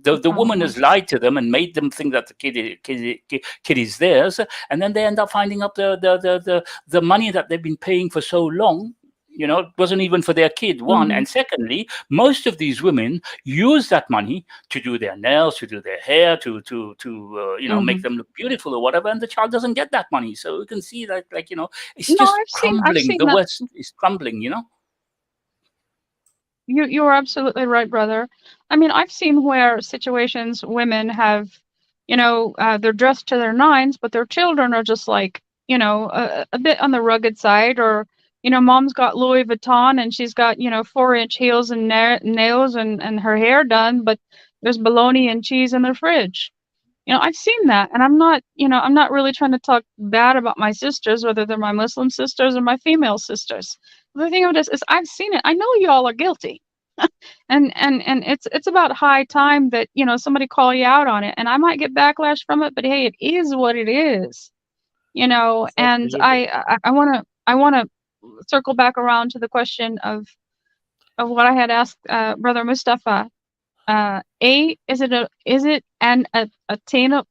The woman has lied to them and made them think that the kid is theirs, and then they end up finding up the money that they've been paying for so long. It wasn't even for their kid, one. And secondly, most of these women use that money to do their nails, to do their hair, to make them look beautiful or whatever, and the child doesn't get that money. So you can see that, it's No, just I've crumbling. seen The that. West is crumbling. You're absolutely right, brother. I mean, I've seen where situations women have, they're dressed to their nines, but their children are just like, a bit on the rugged side, or, mom's got Louis Vuitton and she's got, 4-inch heels and nails and her hair done, but there's bologna and cheese in their fridge. I've seen that, and I'm not really trying to talk bad about my sisters, whether they're my Muslim sisters or my female sisters. The thing of this is, I've seen it. I know y'all are guilty, and it's about high time that somebody call you out on it. And I might get backlash from it, but hey, it is what it is, And Absolutely. I wanna circle back around to the question of what I had asked Brother Mustafa. Is it an attainable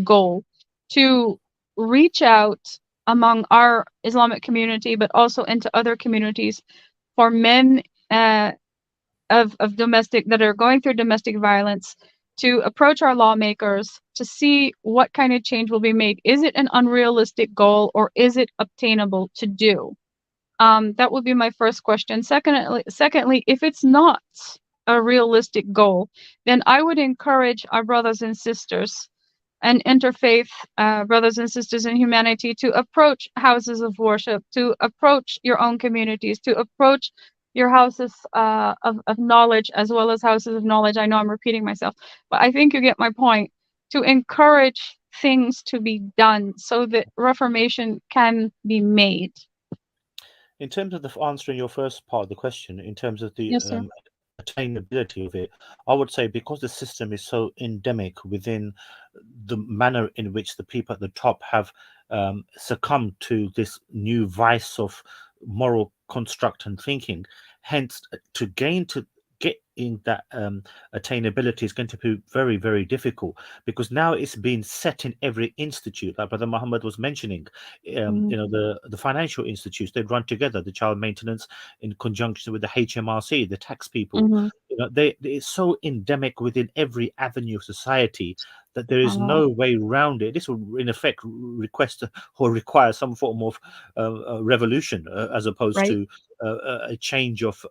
goal to reach out among our Islamic community, but also into other communities, for men of domestic that are going through domestic violence, to approach our lawmakers to see what kind of change will be made? Is it an unrealistic goal, or is it obtainable to do? That would be my first question. Secondly, if it's not a realistic goal, then I would encourage our brothers and sisters and interfaith brothers and sisters in humanity to approach houses of worship, to approach your own communities, to approach your houses of knowledge, as well as houses of knowledge. I know I'm repeating myself, but I think you get my point. To encourage things to be done so that reformation can be made. In terms of answering your first part of the question, in terms of the Yes, sir. attainability of it, I would say, because the system is so endemic within the manner in which the people at the top have succumbed to this new vice of moral construct and thinking, hence to get in that attainability is going to be very, very difficult, because now it's been set in every institute, like Brother Muhammad was mentioning. The financial institutes, they run together, the child maintenance in conjunction with the HMRC, the tax people. It's so endemic within every avenue of society that there is no way around it. This will in effect request or require some form of revolution, as opposed to a change of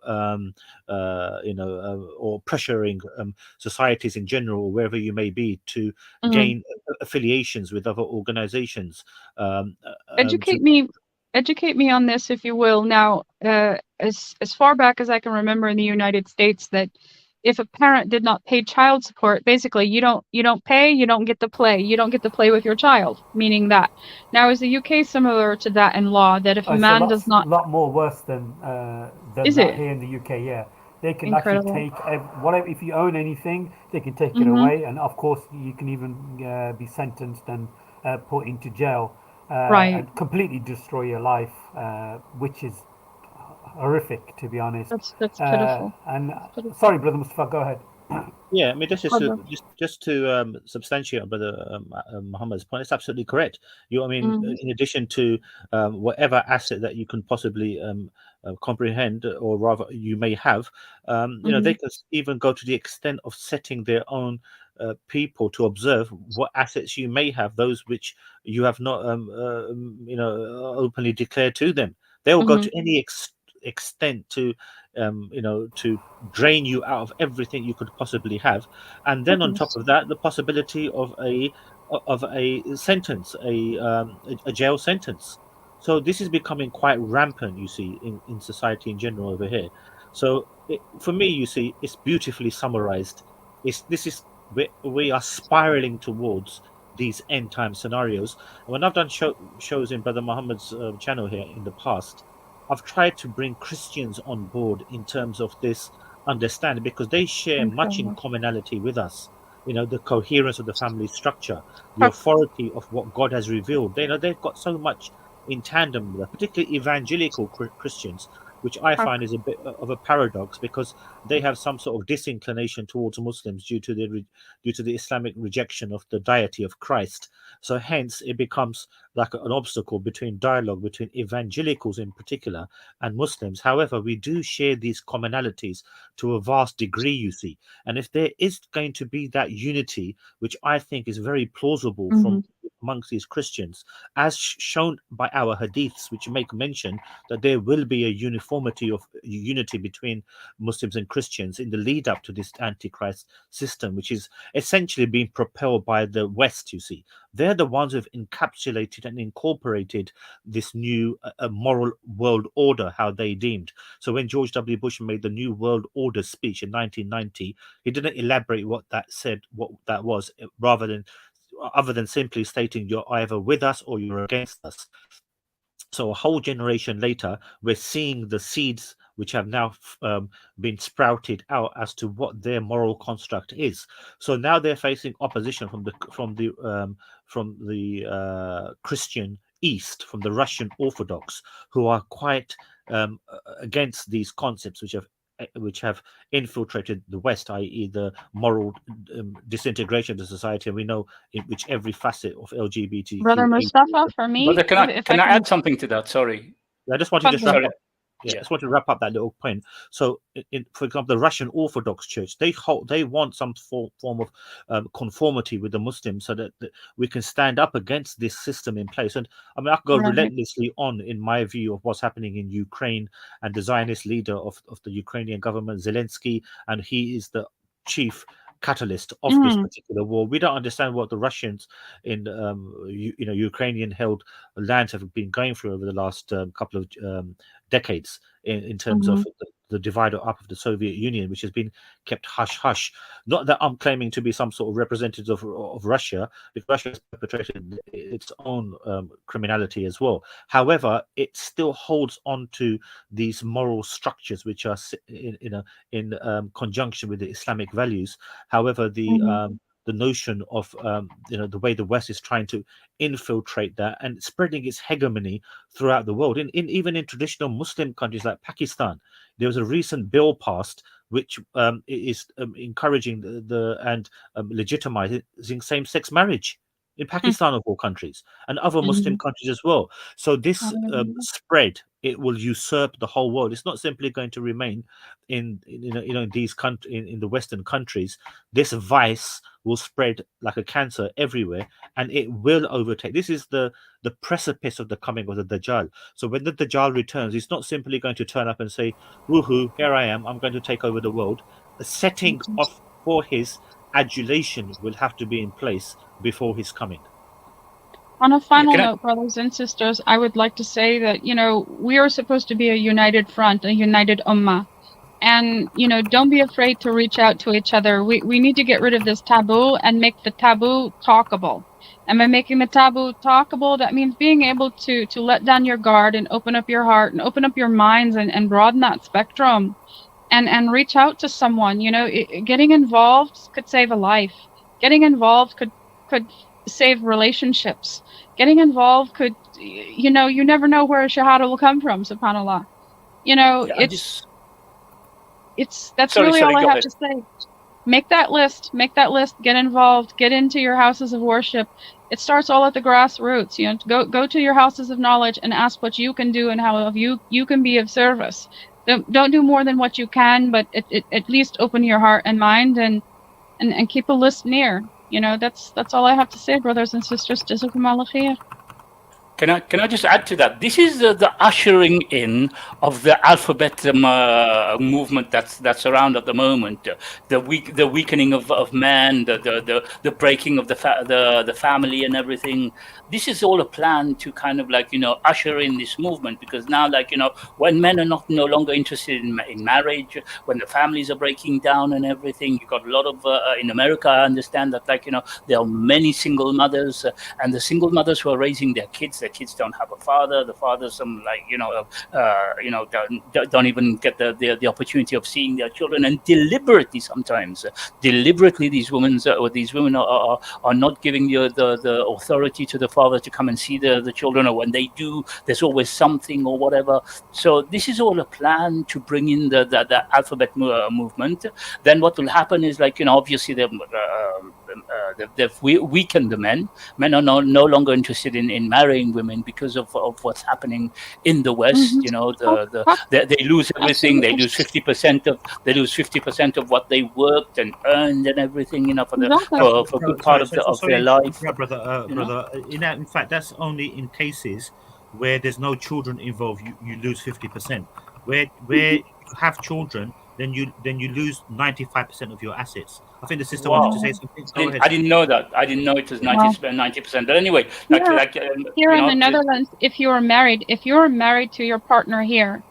or pressuring societies in general, wherever you may be, to gain affiliations with other organizations. Educate me on this, if you will. Now, as far back as I can remember in the United States, that if a parent did not pay child support, basically you don't pay, you don't get to play. You don't get to play with your child, meaning that. Now, is the UK similar to that in law, that if a man does not... lot more worse than Is that it? here in the UK? Yeah, they can Incredible. actually take whatever. If you own anything, they can take it Mhm. away, and of course you can even be sentenced and put into jail, Right. and completely destroy your life, which is horrific, to be honest. That's pitiful. And That's pitiful. sorry, Brother Mustafa, go ahead. Yeah, I mean, this is Brother. just to substantiate Brother Muhammad's point. It's absolutely correct. I mean, in addition to whatever asset that you can possibly comprehend, or rather you may have, they can even go to the extent of setting their own people to observe what assets you may have, those which you have not, openly declared to them. They will go to any extent to to drain you out of everything you could possibly have. And then on top of that, the possibility of a sentence, a jail sentence. So this is becoming quite rampant, you see, in society in general over here. So for me, you see, it's beautifully summarized. We are spiraling towards these end time scenarios. And when I've done shows in Brother Muhammad's channel here in the past, I've tried to bring Christians on board in terms of this understanding, because they share much in commonality with us. You know, the coherence of the family structure, the authority of what God has revealed. They've got so much in tandem with us, particularly evangelical Christians, which I find is a bit of a paradox, because they have some sort of disinclination towards Muslims due to the Islamic rejection of the deity of Christ. So hence it becomes like an obstacle between dialogue between evangelicals in particular and Muslims. However, we do share these commonalities to a vast degree, you see. And if there is going to be that unity, which I think is very plausible from amongst these Christians, as shown by our hadiths, which make mention that there will be a unity between Muslims and Christians in the lead up to this Antichrist system, which is essentially being propelled by the West, you see. They're the ones who've encapsulated and incorporated this new moral world order, how they deemed. So when George W. Bush made the New World Order speech in 1990, he didn't elaborate what that said, what that was, other than simply stating you're either with us or you're against us. So a whole generation later, we're seeing the seeds which have now been sprouted out as to what their moral construct is. So now they're facing opposition from the Christian East, from the Russian Orthodox, who are quite against these concepts which have infiltrated the West, i.e. the moral disintegration of the society. And we know in which every facet of LGBTQ. Brother Mustafa, for me, Brother, can I add something to that? Sorry. I just want to wrap up. I just want to wrap up that little point. So, for example, the Russian Orthodox Church, they want some form of conformity with the Muslims, so that we can stand up against this system in place. And I mean, I could go relentlessly on in my view of what's happening in Ukraine and the Zionist leader of the Ukrainian government, Zelensky, and he is the chief catalyst of this particular war. We don't understand what the Russians in Ukrainian held lands have been going through over the last couple of decades in terms of the divide up of the Soviet Union, which has been kept hush-hush. Not that I'm claiming to be some sort of representative of Russia, because Russia has perpetrated its own criminality as well. However, it still holds on to these moral structures which are in conjunction with the Islamic values. However, the notion of the way the West is trying to infiltrate that and spreading its hegemony throughout the world, even in traditional Muslim countries like Pakistan, there was a recent bill passed which is encouraging and legitimizing same-sex marriage in Pakistan of all countries, and other Muslim countries as well. So this spread, it will usurp the whole world. It's not simply going to remain in these in the Western countries. This vice will spread like a cancer everywhere, and it will overtake. This is the precipice of the coming of the Dajjal. So when the Dajjal returns, he's not simply going to turn up and say, "Woohoo, here I am, I'm going to take over the world." The setting off for his adulation will have to be in place before his coming. On a final note, brothers and sisters, I would like to say that, we are supposed to be a united front, a united ummah. And, don't be afraid to reach out to each other. We need to get rid of this taboo and make the taboo talkable. And by making the taboo talkable, that means being able to let down your guard and open up your heart and open up your minds and broaden that spectrum and reach out to someone. Getting involved could save a life. Getting involved could save relationships. Getting involved could, you never know where a shahada will come from, subhanAllah. That's really all I have to say. Make that list, get involved, get into your houses of worship. It starts all at the grassroots. Go to your houses of knowledge and ask what you can do and how you can be of service. Don't do more than what you can, but at least open your heart and mind and keep a list near. That's all I have to say, brothers and sisters. Jazakumullah khair. Can I just add to that? This is the ushering in of the alphabet movement that's around at the moment. The weakening of man, the breaking of the family and everything. This is all a plan to kind of like usher in this movement, because now when men are not no longer interested in marriage, when the families are breaking down and everything, you got a lot of in America. I understand that there are many single mothers, and the single mothers who are raising their kids don't have a father. The fathers, don't even get the opportunity of seeing their children, and deliberately sometimes, deliberately these women are not giving the authority to the father to come and see the children, or when they do, there's always something or whatever. So this is all a plan to bring in the alphabet movement. Then what will happen is obviously they've weakened the men. Men are no longer interested in marrying women because of what's happening in the West. They lose everything. They lose 50% of what they worked and earned and everything. For a good part of their life. Brother. In fact, that's only in cases where there's no children involved. You lose 50%. Where you have children, then you lose 95% of your assets. I think the sister wanted to say something. I didn't know that. I didn't know it was 90%. But anyway, here in the Netherlands, if you're married to your partner here,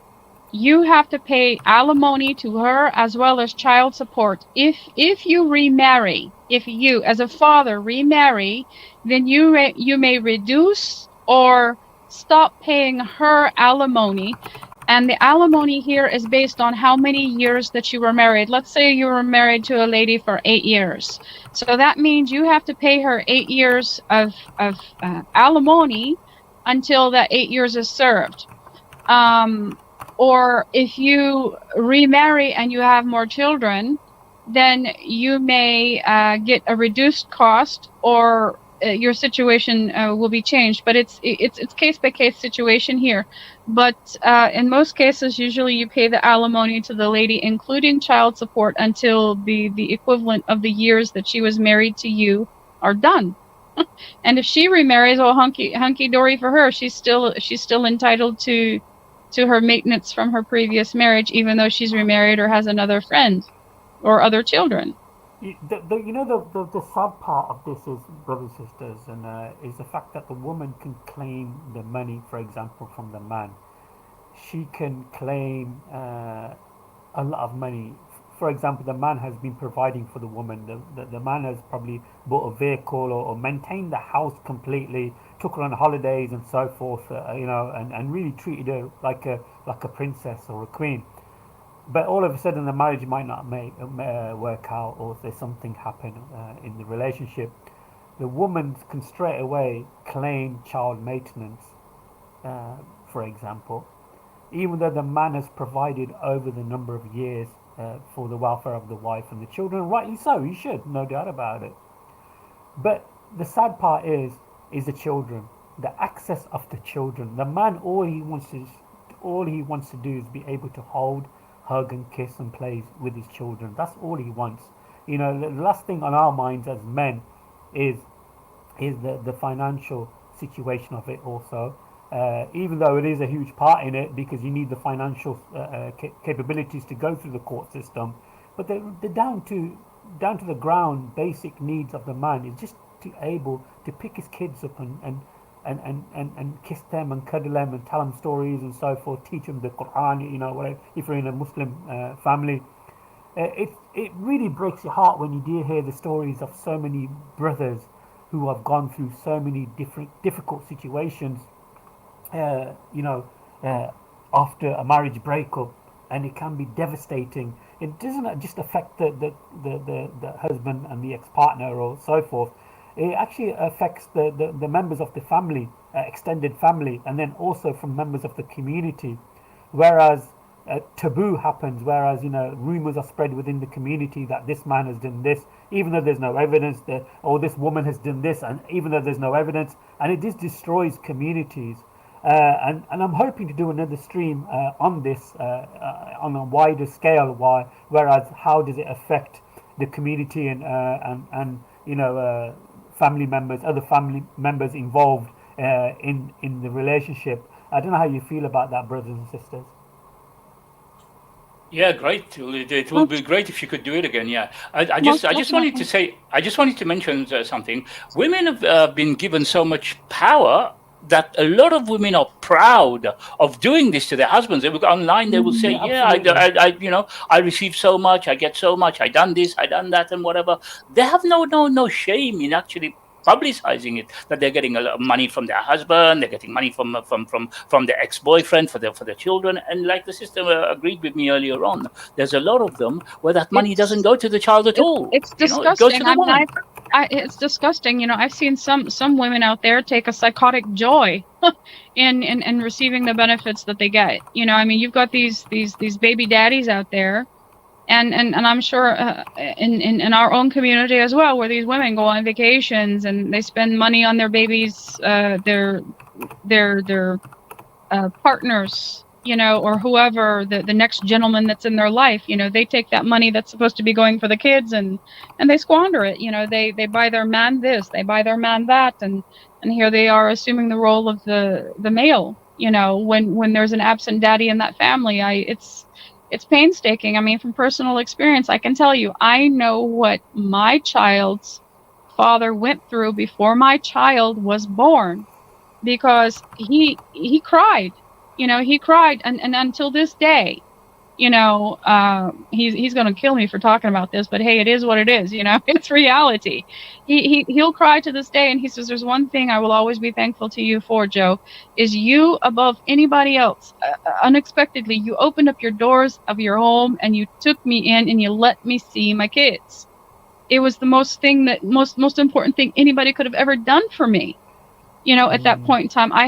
you have to pay alimony to her as well as child support. If you remarry, if you as a father remarry, then you may reduce or stop paying her alimony. And the alimony here is based on how many years that you were married. Let's say you were married to a lady for 8 years. So that means you have to pay her 8 years of alimony until that 8 years is served. Or if you remarry and you have more children, then you may get a reduced cost, or your situation will be changed. But it's case by case situation here. But in most cases, usually you pay the alimony to the lady, including child support, until the equivalent of the years that she was married to you are done. And if she remarries, well, hunky dory for her. She's still entitled to her maintenance from her previous marriage, even though she's remarried or has another friend or other children. The sad part of this is, brothers and sisters, and is the fact that the woman can claim the money, for example, from the man. She can claim a lot of money. For example, the man has been providing for the woman. The man has probably bought a vehicle or maintained the house completely, took her on holidays and so forth, and really treated her like a princess or a queen. But all of a sudden, the marriage might not work out, or there's something happen in the relationship. The woman can straight away claim child maintenance, for example, even though the man has provided over the number of years for the welfare of the wife and the children. Rightly so, he should, no doubt about it. But the sad part is the children, the access of the children. The man, all he wants to do is be able to hold, hug and kiss and play with his children. That's all he wants. The last thing on our minds as men is the financial situation of it also. Even though it is a huge part in it, because you need the financial capabilities to go through the court system, but the down to the ground basic needs of the man is just to able to pick his kids up and kiss them and cuddle them and tell them stories and so forth, teach them the Quran, whatever, if you're in a Muslim family. It really breaks your heart when you do hear the stories of so many brothers who have gone through so many different difficult situations, after a marriage breakup, and it can be devastating. It doesn't just affect the husband and the ex-partner or so forth. It actually affects the members of the family, extended family, and then also from members of the community. Whereas taboo happens, whereas rumors are spread within the community that this man has done this, even though there's no evidence, or this woman has done this, and even though there's no evidence, and it just destroys communities. And I'm hoping to do another stream on this on a wider scale. Whereas how does it affect the community and family members, other family members involved in the relationship. I don't know how you feel about that, brothers and sisters. Yeah, great. It will be Most, great if you could do it again. Yeah, I just most I just wanted to definitely. say I just wanted to mention something. Women have been given so much power that a lot of women are proud of doing this to their husbands. They will go online. They will say, Mhm. Yeah, "Yeah, absolutely. I received so much. I get so much. I done this. I done that, and whatever." They have no shame in actually publicizing it, that they're getting a lot of money from their husband, they're getting money from their ex-boyfriend for their children. And like the sister agreed with me earlier on, there's a lot of them where that money doesn't It's go to the child at all. it's It goes to disgusting. the I mean, woman. it's disgusting. I've seen some women out there take a psychotic joy in receiving the benefits that they get. I mean, you've got these baby daddies out there, and I'm sure in our own community as well, where these women go on vacations and they spend money on their babies, their partners, or whoever the next gentleman that's in their life. They take that money that's supposed to be going for the kids, and they squander it. They buy their man this, they buy their man that, and here they are assuming the role of the male. When there's an absent daddy in that family, it's painstaking. I mean, from personal experience, I can tell you, I know what my child's father went through before my child was born, because he cried. He cried, and until this day, he's going to kill me for talking about this, but hey, it is what it is. It's reality. He'll cry to this day, and he says, "There's one thing I will always be thankful to you for, Joe, is you above anybody else. Unexpectedly, you opened up your doors of your home and you took me in and you let me see my kids. It was the most important thing anybody could have ever done for me." At that point in time, I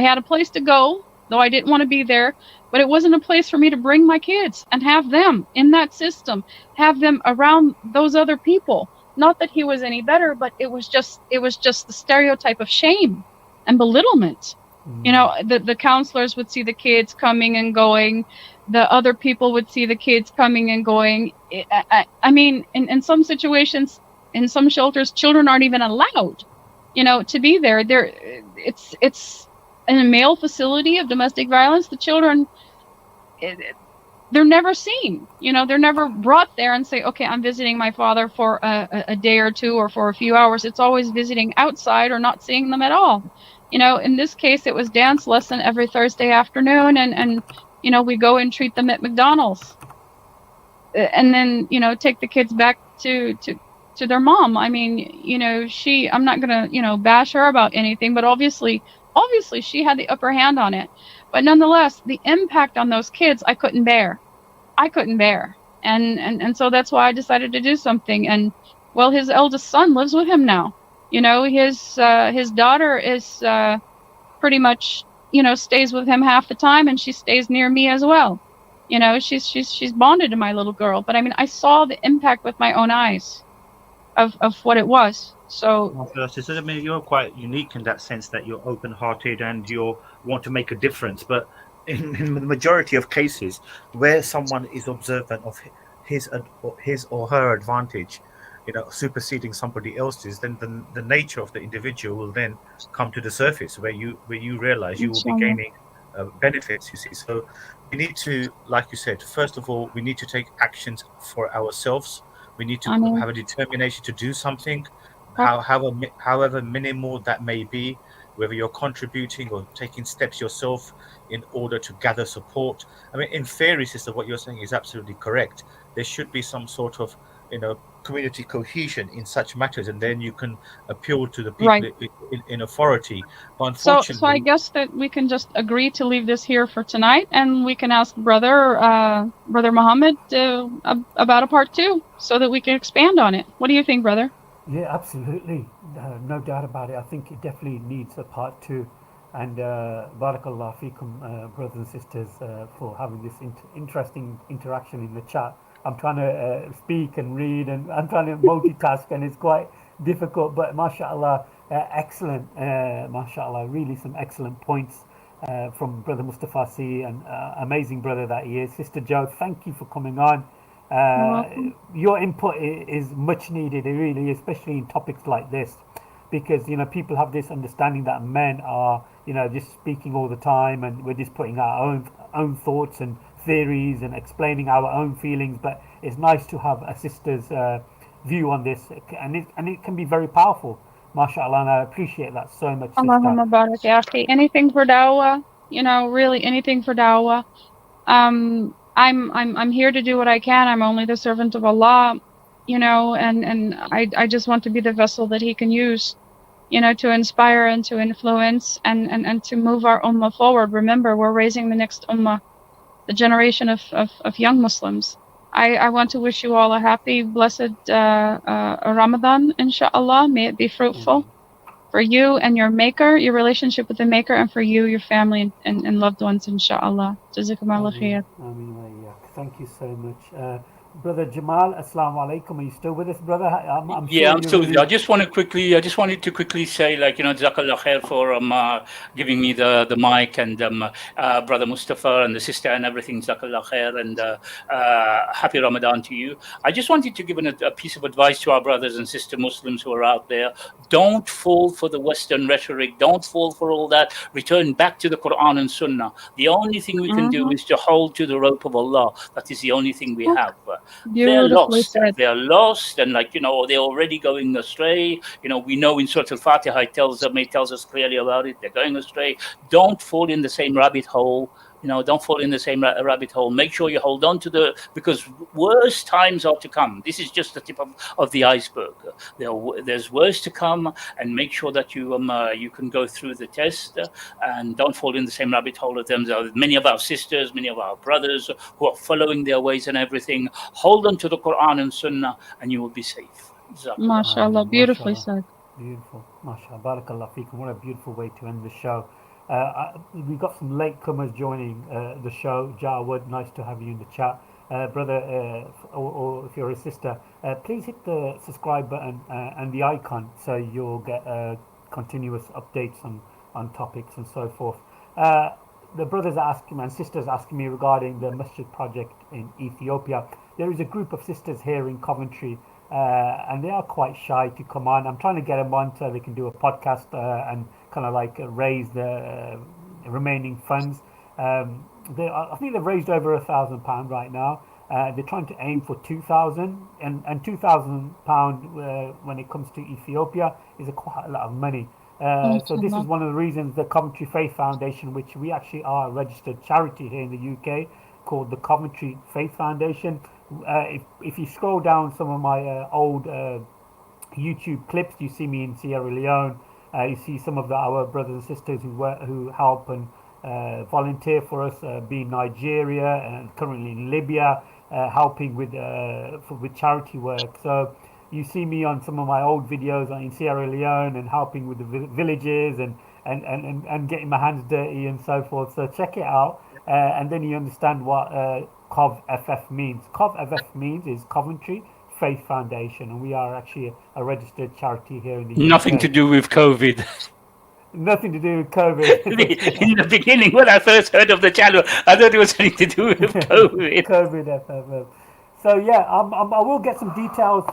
had a place to go, though I didn't want to be there, but it wasn't a place for me to bring my kids and have them in that system, have them around those other people. Not that he was any better, but it was just the stereotype of shame and belittlement. The counselors would see the kids coming and going, the other people would see the kids coming and going. I mean, in some situations, in some shelters, children aren't even allowed, to be there. It's in a male facility of domestic violence. The children, they're never seen. They're never brought there and say, "Okay, I'm visiting my father for a day or two or for a few hours." It's always visiting outside or not seeing them at all. In this case, it was dance lesson every Thursday afternoon, and we go and treat them at McDonald's, and then take the kids back to their mom. I mean, I'm not gonna bash her about anything, but obviously she had the upper hand on it. But nonetheless, the impact on those kids, I couldn't bear. And so that's why I decided to do something. And well, his eldest son lives with him now. His daughter is pretty much stays with him half the time, and she stays near me as well. She's bonded to my little girl. But I mean, I saw the impact with my own eyes of what it was. So I mean, you're quite unique in that sense that you're open-hearted and you want to make a difference. But in the majority of cases, where someone is observant of his or her advantage, superseding somebody else's, then the nature of the individual will then come to the surface, where you realize you will be inshallah. gaining benefits. You see, so we need to, like you said, first of all, we need to take actions for ourselves. We need to I mean, have a determination to do something, correct. however minimal that may be, whether you're contributing or taking steps yourself in order to gather support. I mean, in theory, sister, what you're saying is absolutely correct. There should be some sort of, community cohesion in such matters, and then you can appeal to the Right. people in authority. But So I unfortunately, guess that we can just agree to leave this here for tonight, and we can ask brother Mohammed about a part 2, so that we can expand on it. What do you think, brother? Yeah, absolutely. No doubt about it. I think it definitely needs a part 2. And barakallah fikum, brothers and sisters, for having this interesting interaction in the chat. I'm trying to speak and read, and I'm trying to multitask, and it's quite difficult. But mashallah, excellent, mashallah, really some excellent points from Brother Mustafa C, and amazing brother that he is. Sister Joe, thank you for coming on. You're welcome. Your input is much needed, really, especially in topics like this. because people have this understanding that men are just speaking all the time, and we're just putting our own thoughts and theories and explaining our own feelings. But it's nice to have a sister's view on this, and it can be very powerful, mashallah, and I appreciate that so much, sister. Allahumma barak ya akhi. Anything for dawah, really anything for dawah. I'm here to do what I can. I'm only the servant of Allah, and I just want to be the vessel that He can use, to inspire and to influence and to move our ummah forward. Remember, we're raising the next ummah, the generation of young Muslims. I want to wish you all a happy, blessed Ramadan, inshallah. May it be fruitful for you and your maker, your relationship with the maker, and for you, your family, and loved ones, inshallah. Jazakumullah khair. Thank you so much. Brother Jamal, assalamu alaikum. Are you still with us, brother? I'm Yeah, sure I'm still. I just wanted to quickly say, Jazakallah khair for giving me the mic, and brother Mustafa and the sister and everything. Jazakallah khair, and happy Ramadan to you. I just wanted to give a piece of advice to our brothers and sister Muslims who are out there. Don't fall for the Western rhetoric. Don't fall for all that. Return back to the Quran and Sunnah. The only thing we can do is to hold to the rope of Allah. That is the only thing we have. They're lost. Said. They're lost, and they're already going astray. We know in Surah Al-Fatiha it tells us clearly about it. They're going astray. Don't fall in the same rabbit hole. Don't fall in the same rabbit hole. Make sure you hold on to because worse times are to come. This is just the tip of the iceberg. There's worse to come, and make sure that you can go through the test, and don't fall in the same rabbit hole of them. There are many of our sisters, many of our brothers who are following their ways and everything. Hold on to the Quran and Sunnah, and you will be safe. MashaAllah, beautifully said. Beautiful, mashallah, barakallah feekum. What a beautiful way to end the show. We got some latecomers joining the show. Jawad, nice to have you in the chat. Brother, or if you're a sister, please hit the subscribe button and the icon so you'll get continuous updates on topics and so forth. The brothers are asking me and sisters asking me regarding the masjid project in Ethiopia. There is a group of sisters here in Coventry, and they are quite shy to come on. I'm trying to get them on so they can do a podcast and kind of raise the remaining funds. I think they've raised over £1,000 right now. They're trying to aim for 2,000, and £2,000 when it comes to Ethiopia is quite a lot of money. So this is one of the reasons the Coventry Faith Foundation, which we actually are a registered charity here in the UK, called the Coventry Faith Foundation. If you scroll down some of my old YouTube clips, you see me in Sierra Leone. You see some of our brothers and sisters who help and volunteer for us, be in Nigeria and currently in Libya, helping with charity work. So you see me on some of my old videos in Sierra Leone and helping with the villages and getting my hands dirty and so forth. So check it out, and then you understand what COVFF means. COVFF means is Coventry Faith Foundation, and we are actually a registered charity here in the UK. Nothing to do with COVID. Nothing to do with COVID. In the beginning, when I first heard of the channel, I thought it was something to do with COVID. COVID FFF. So yeah, I will get some details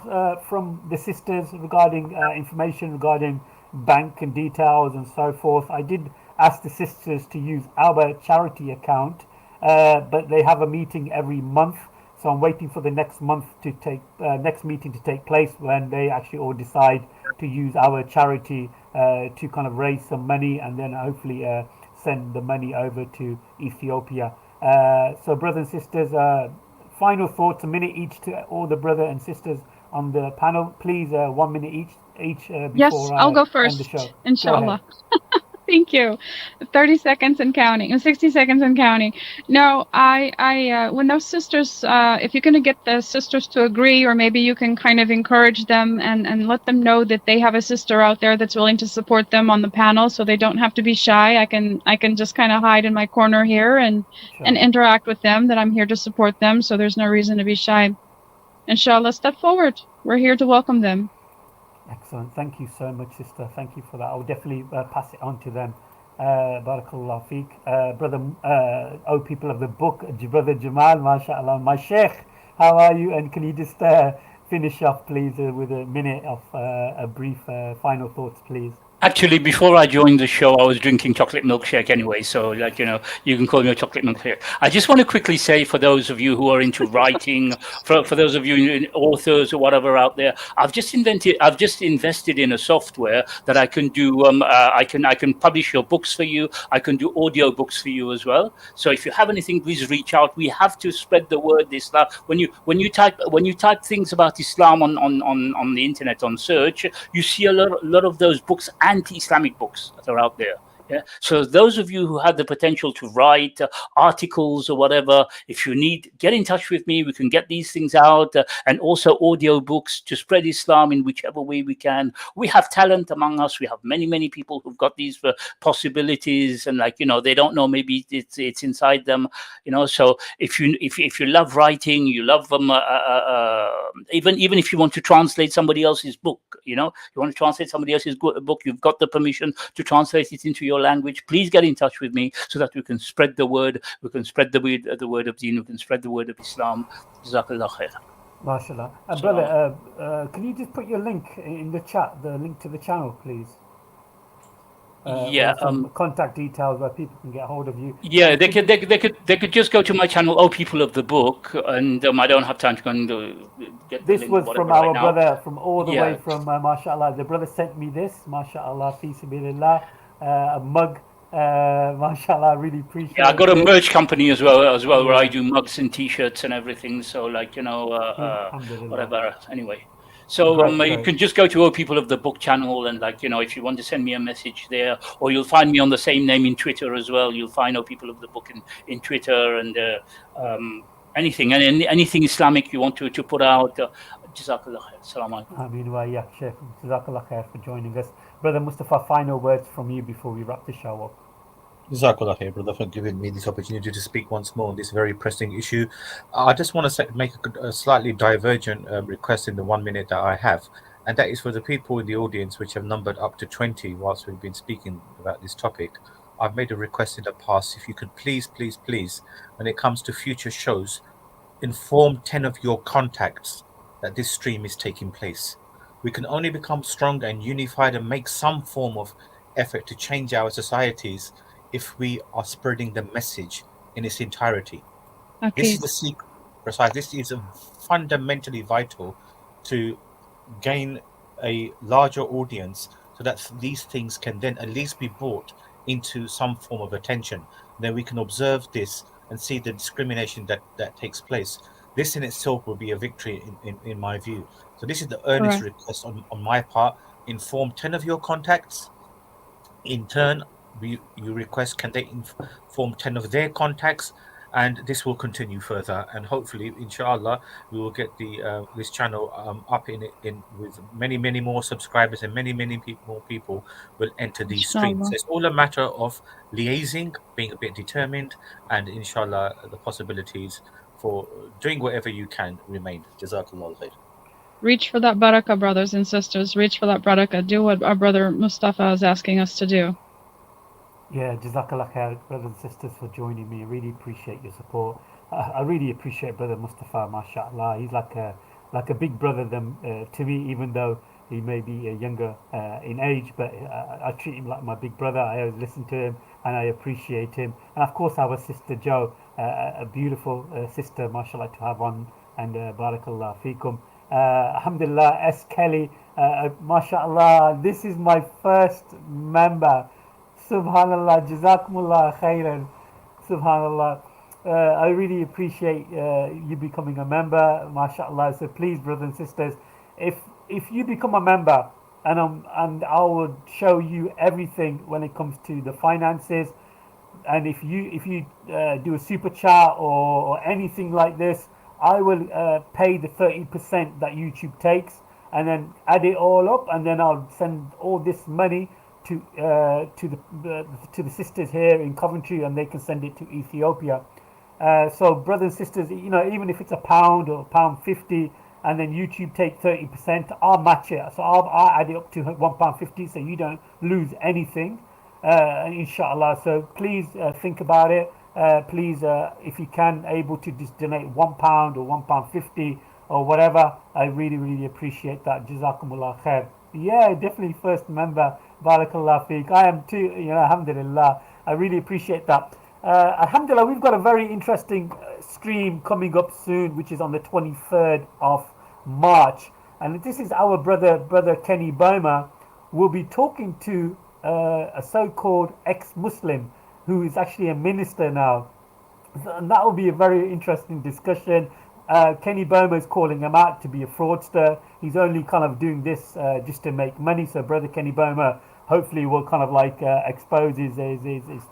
from the sisters regarding information regarding bank and details and so forth. I did ask the sisters to use our charity account, but they have a meeting every month. So I'm waiting for the next meeting to take place when they actually all decide to use our charity to kind of raise some money and then hopefully send the money over to Ethiopia. So brothers and sisters, final thoughts, a minute each to all the brothers and sisters on the panel. Please, 1 minute each before yes, I'll go first, end the show. Inshallah. Thank you. 30 seconds and counting, 60 seconds and counting. No, when those sisters, if you're going to get the sisters to agree, or maybe you can kind of encourage them and let them know that they have a sister out there that's willing to support them on the panel, so they don't have to be shy. I can just kind of hide in my corner here and interact with them, that I'm here to support them, so there's no reason to be shy. Inshallah, step forward. We're here to welcome them. Excellent. Thank you so much, sister. Thank you for that. I'll definitely pass it on to them. Barakallah feek. Brother, people of the book, Brother Jamal, mashallah. My sheikh, how are you? And can you just finish off, please, with a minute of a brief final thoughts, please. Actually, before I joined the show, I was drinking chocolate milkshake anyway. So, like, you can call me a chocolate milkshake. I just want to quickly say, for those of you who are into writing, for those of you authors or whatever out there, I've just invested in a software that I can do. I can publish your books for you. I can do audio books for you as well. So, if you have anything, please reach out. We have to spread the word. Islam. When you type things about Islam on the internet on search, you see a lot of those books, anti-Islamic books that are out there. Yeah. So those of you who have the potential to write articles or whatever, if you need, get in touch with me. We can get these things out, and also audio books to spread Islam in whichever way we can. We have talent among us. We have many people who've got these possibilities, and they don't know, maybe it's inside them. So if you love writing, you love even if you want to translate somebody else's book, you want to translate somebody else's book, you've got the permission to translate it into your language. Please get in touch with me so that we can spread the word. We can spread the word of Deen. We can spread the word of Islam. Jazakallah khair. MashaAllah. Brother, can you just put your link in the chat, the link to the channel, please? Yeah. Some contact details where people can get hold of you. Yeah, they could just go to my channel, Oh People of the Book, and I don't have time to go and get the This link, was from right our now. brother, from all the way from MashaAllah. The brother sent me this, MashaAllah, fi sabilillah, a mug. MashaAllah, I really appreciate it. Yeah, I got a merch company as well, where I do mugs and T-shirts and everything. So, whatever. Anyway. So you can just go to Oh People of the Book channel, and if you want to send me a message there, or you'll find me on the same name in Twitter as well. You'll find Oh People of the Book in Twitter, and anything Islamic you want to put out. Jazakallah khair. Assalamu alaikum. Ameen wa iyyak, Sheikh. Jazakallah khair for joining us. Brother Mustafa, final words from you before we wrap the show up. Jazakallah khair, brother, for giving me this opportunity to speak once more on this very pressing issue. I just want to make a slightly divergent request in the 1 minute that I have, and that is for the people in the audience, which have numbered up to 20 whilst we've been speaking about this topic. I've made a request in the past, if you could please, when it comes to future shows, inform 10 of your contacts that this stream is taking place. We can only become strong and unified and make some form of effort to change our societies if we are spreading the message in its entirety. Okay. This is the secret, precise. This is fundamentally vital to gain a larger audience, so that these things can then at least be brought into some form of attention. Then we can observe this and see the discrimination that takes place. This in itself will be a victory in my view. So this is the earnest request on my part. Inform 10 of your contacts. In turn, you request, can they inform 10 of their contacts, and this will continue further, and hopefully, inshallah, we will get the this channel up in with many more subscribers, and many more people will enter these streams. It's all a matter of liaising, being a bit determined, and inshallah the possibilities for doing whatever you can remain. Jazakallah khair. Reach for that barakah, brothers and sisters. Reach for that barakah. Do what our brother Mustafa is asking us to do. Yeah, Jazakallah khair, brothers and sisters, for joining me. I really appreciate your support. I really appreciate Brother Mustafa, mashallah. He's like a big brother to me, even though he may be younger in age, but I treat him like my big brother. I always listen to him and I appreciate him. And of course, our sister Jo, a beautiful sister, mashallah, to have on, and barakallah feekum. Alhamdulillah, S. Kelly, mashallah, this is my first member. Subhanallah, Jazakumullah khairan. Subhanallah. I really appreciate you becoming a member, mashallah. So please, brothers and sisters, if you become a member, and I will show you everything when it comes to the finances, and if you do a super chat or anything like this, I will pay the 30% that YouTube takes, and then add it all up, and then I'll send all this money to the sisters here in Coventry, and they can send it to Ethiopia. So brothers and sisters, even if it's £1 or £1.50, and then YouTube take 30%, I'll match it. So I'll add it up to £1.50, so you don't lose anything, inshallah. So please think about it. Please, if you can, able to just donate £1 or £1.50 or whatever. I really, really appreciate that. Jazakumullah khair. Yeah, definitely first member. Barakallah feek. I am too, alhamdulillah. I really appreciate that. Alhamdulillah, we've got a very interesting stream coming up soon, which is on the 23rd of March. And this is our brother Kenny Boma. We'll be talking to a so-called ex-Muslim who is actually a minister now. And that will be a very interesting discussion. Kenny Boma is calling him out to be a fraudster. He's only kind of doing this just to make money. So, brother Kenny Boma hopefully will kind of like expose his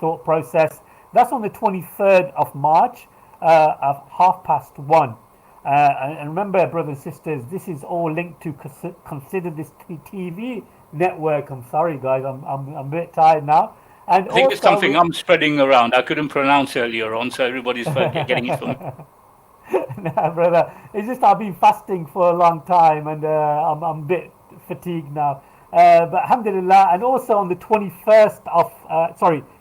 thought process. That's on the 23rd of March at 1:30. And remember, brothers and sisters, this is all linked to Consider This TV network. I'm sorry, guys, I'm a bit tired now. And I think it's something I'm spreading around. I couldn't pronounce earlier on, so everybody's getting it from me. Nah, brother, it's just I've been fasting for a long time, and I'm a bit fatigued now. But alhamdulillah, and also on the 21st of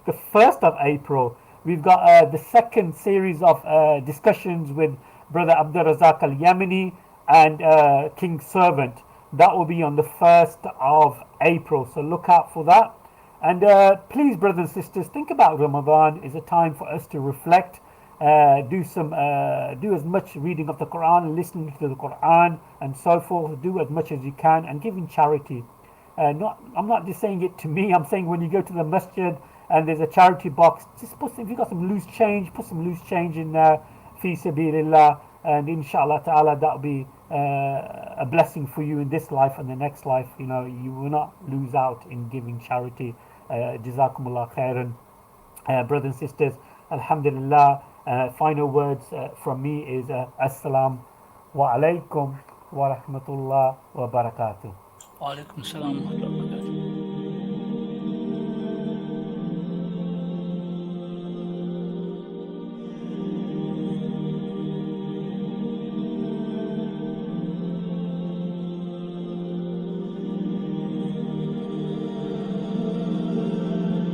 the 1st of April, we've got the second series of discussions with brother Abdul Razak Al Yemeni and King's Servant. That will be on the 1st of April, so look out for that. And please, brothers and sisters, think about Ramadan. It's a time for us to reflect, do as much reading of the Quran, listening to the Quran, and so forth. Do as much as you can, and giving charity. I'm not just saying it to me. I'm saying when you go to the masjid and there's a charity box, just if you got some loose change, put some loose change in there, fi sabilillah, and inshallah ta'ala that'll be a blessing for you in this life and the next life. You will not lose out in giving charity. Jazakumullah khairan. Brothers and sisters, alhamdulillah. Final words from me is assalam wa alaikum wa rahmatullah wa barakatuh. Wa alaikum salam.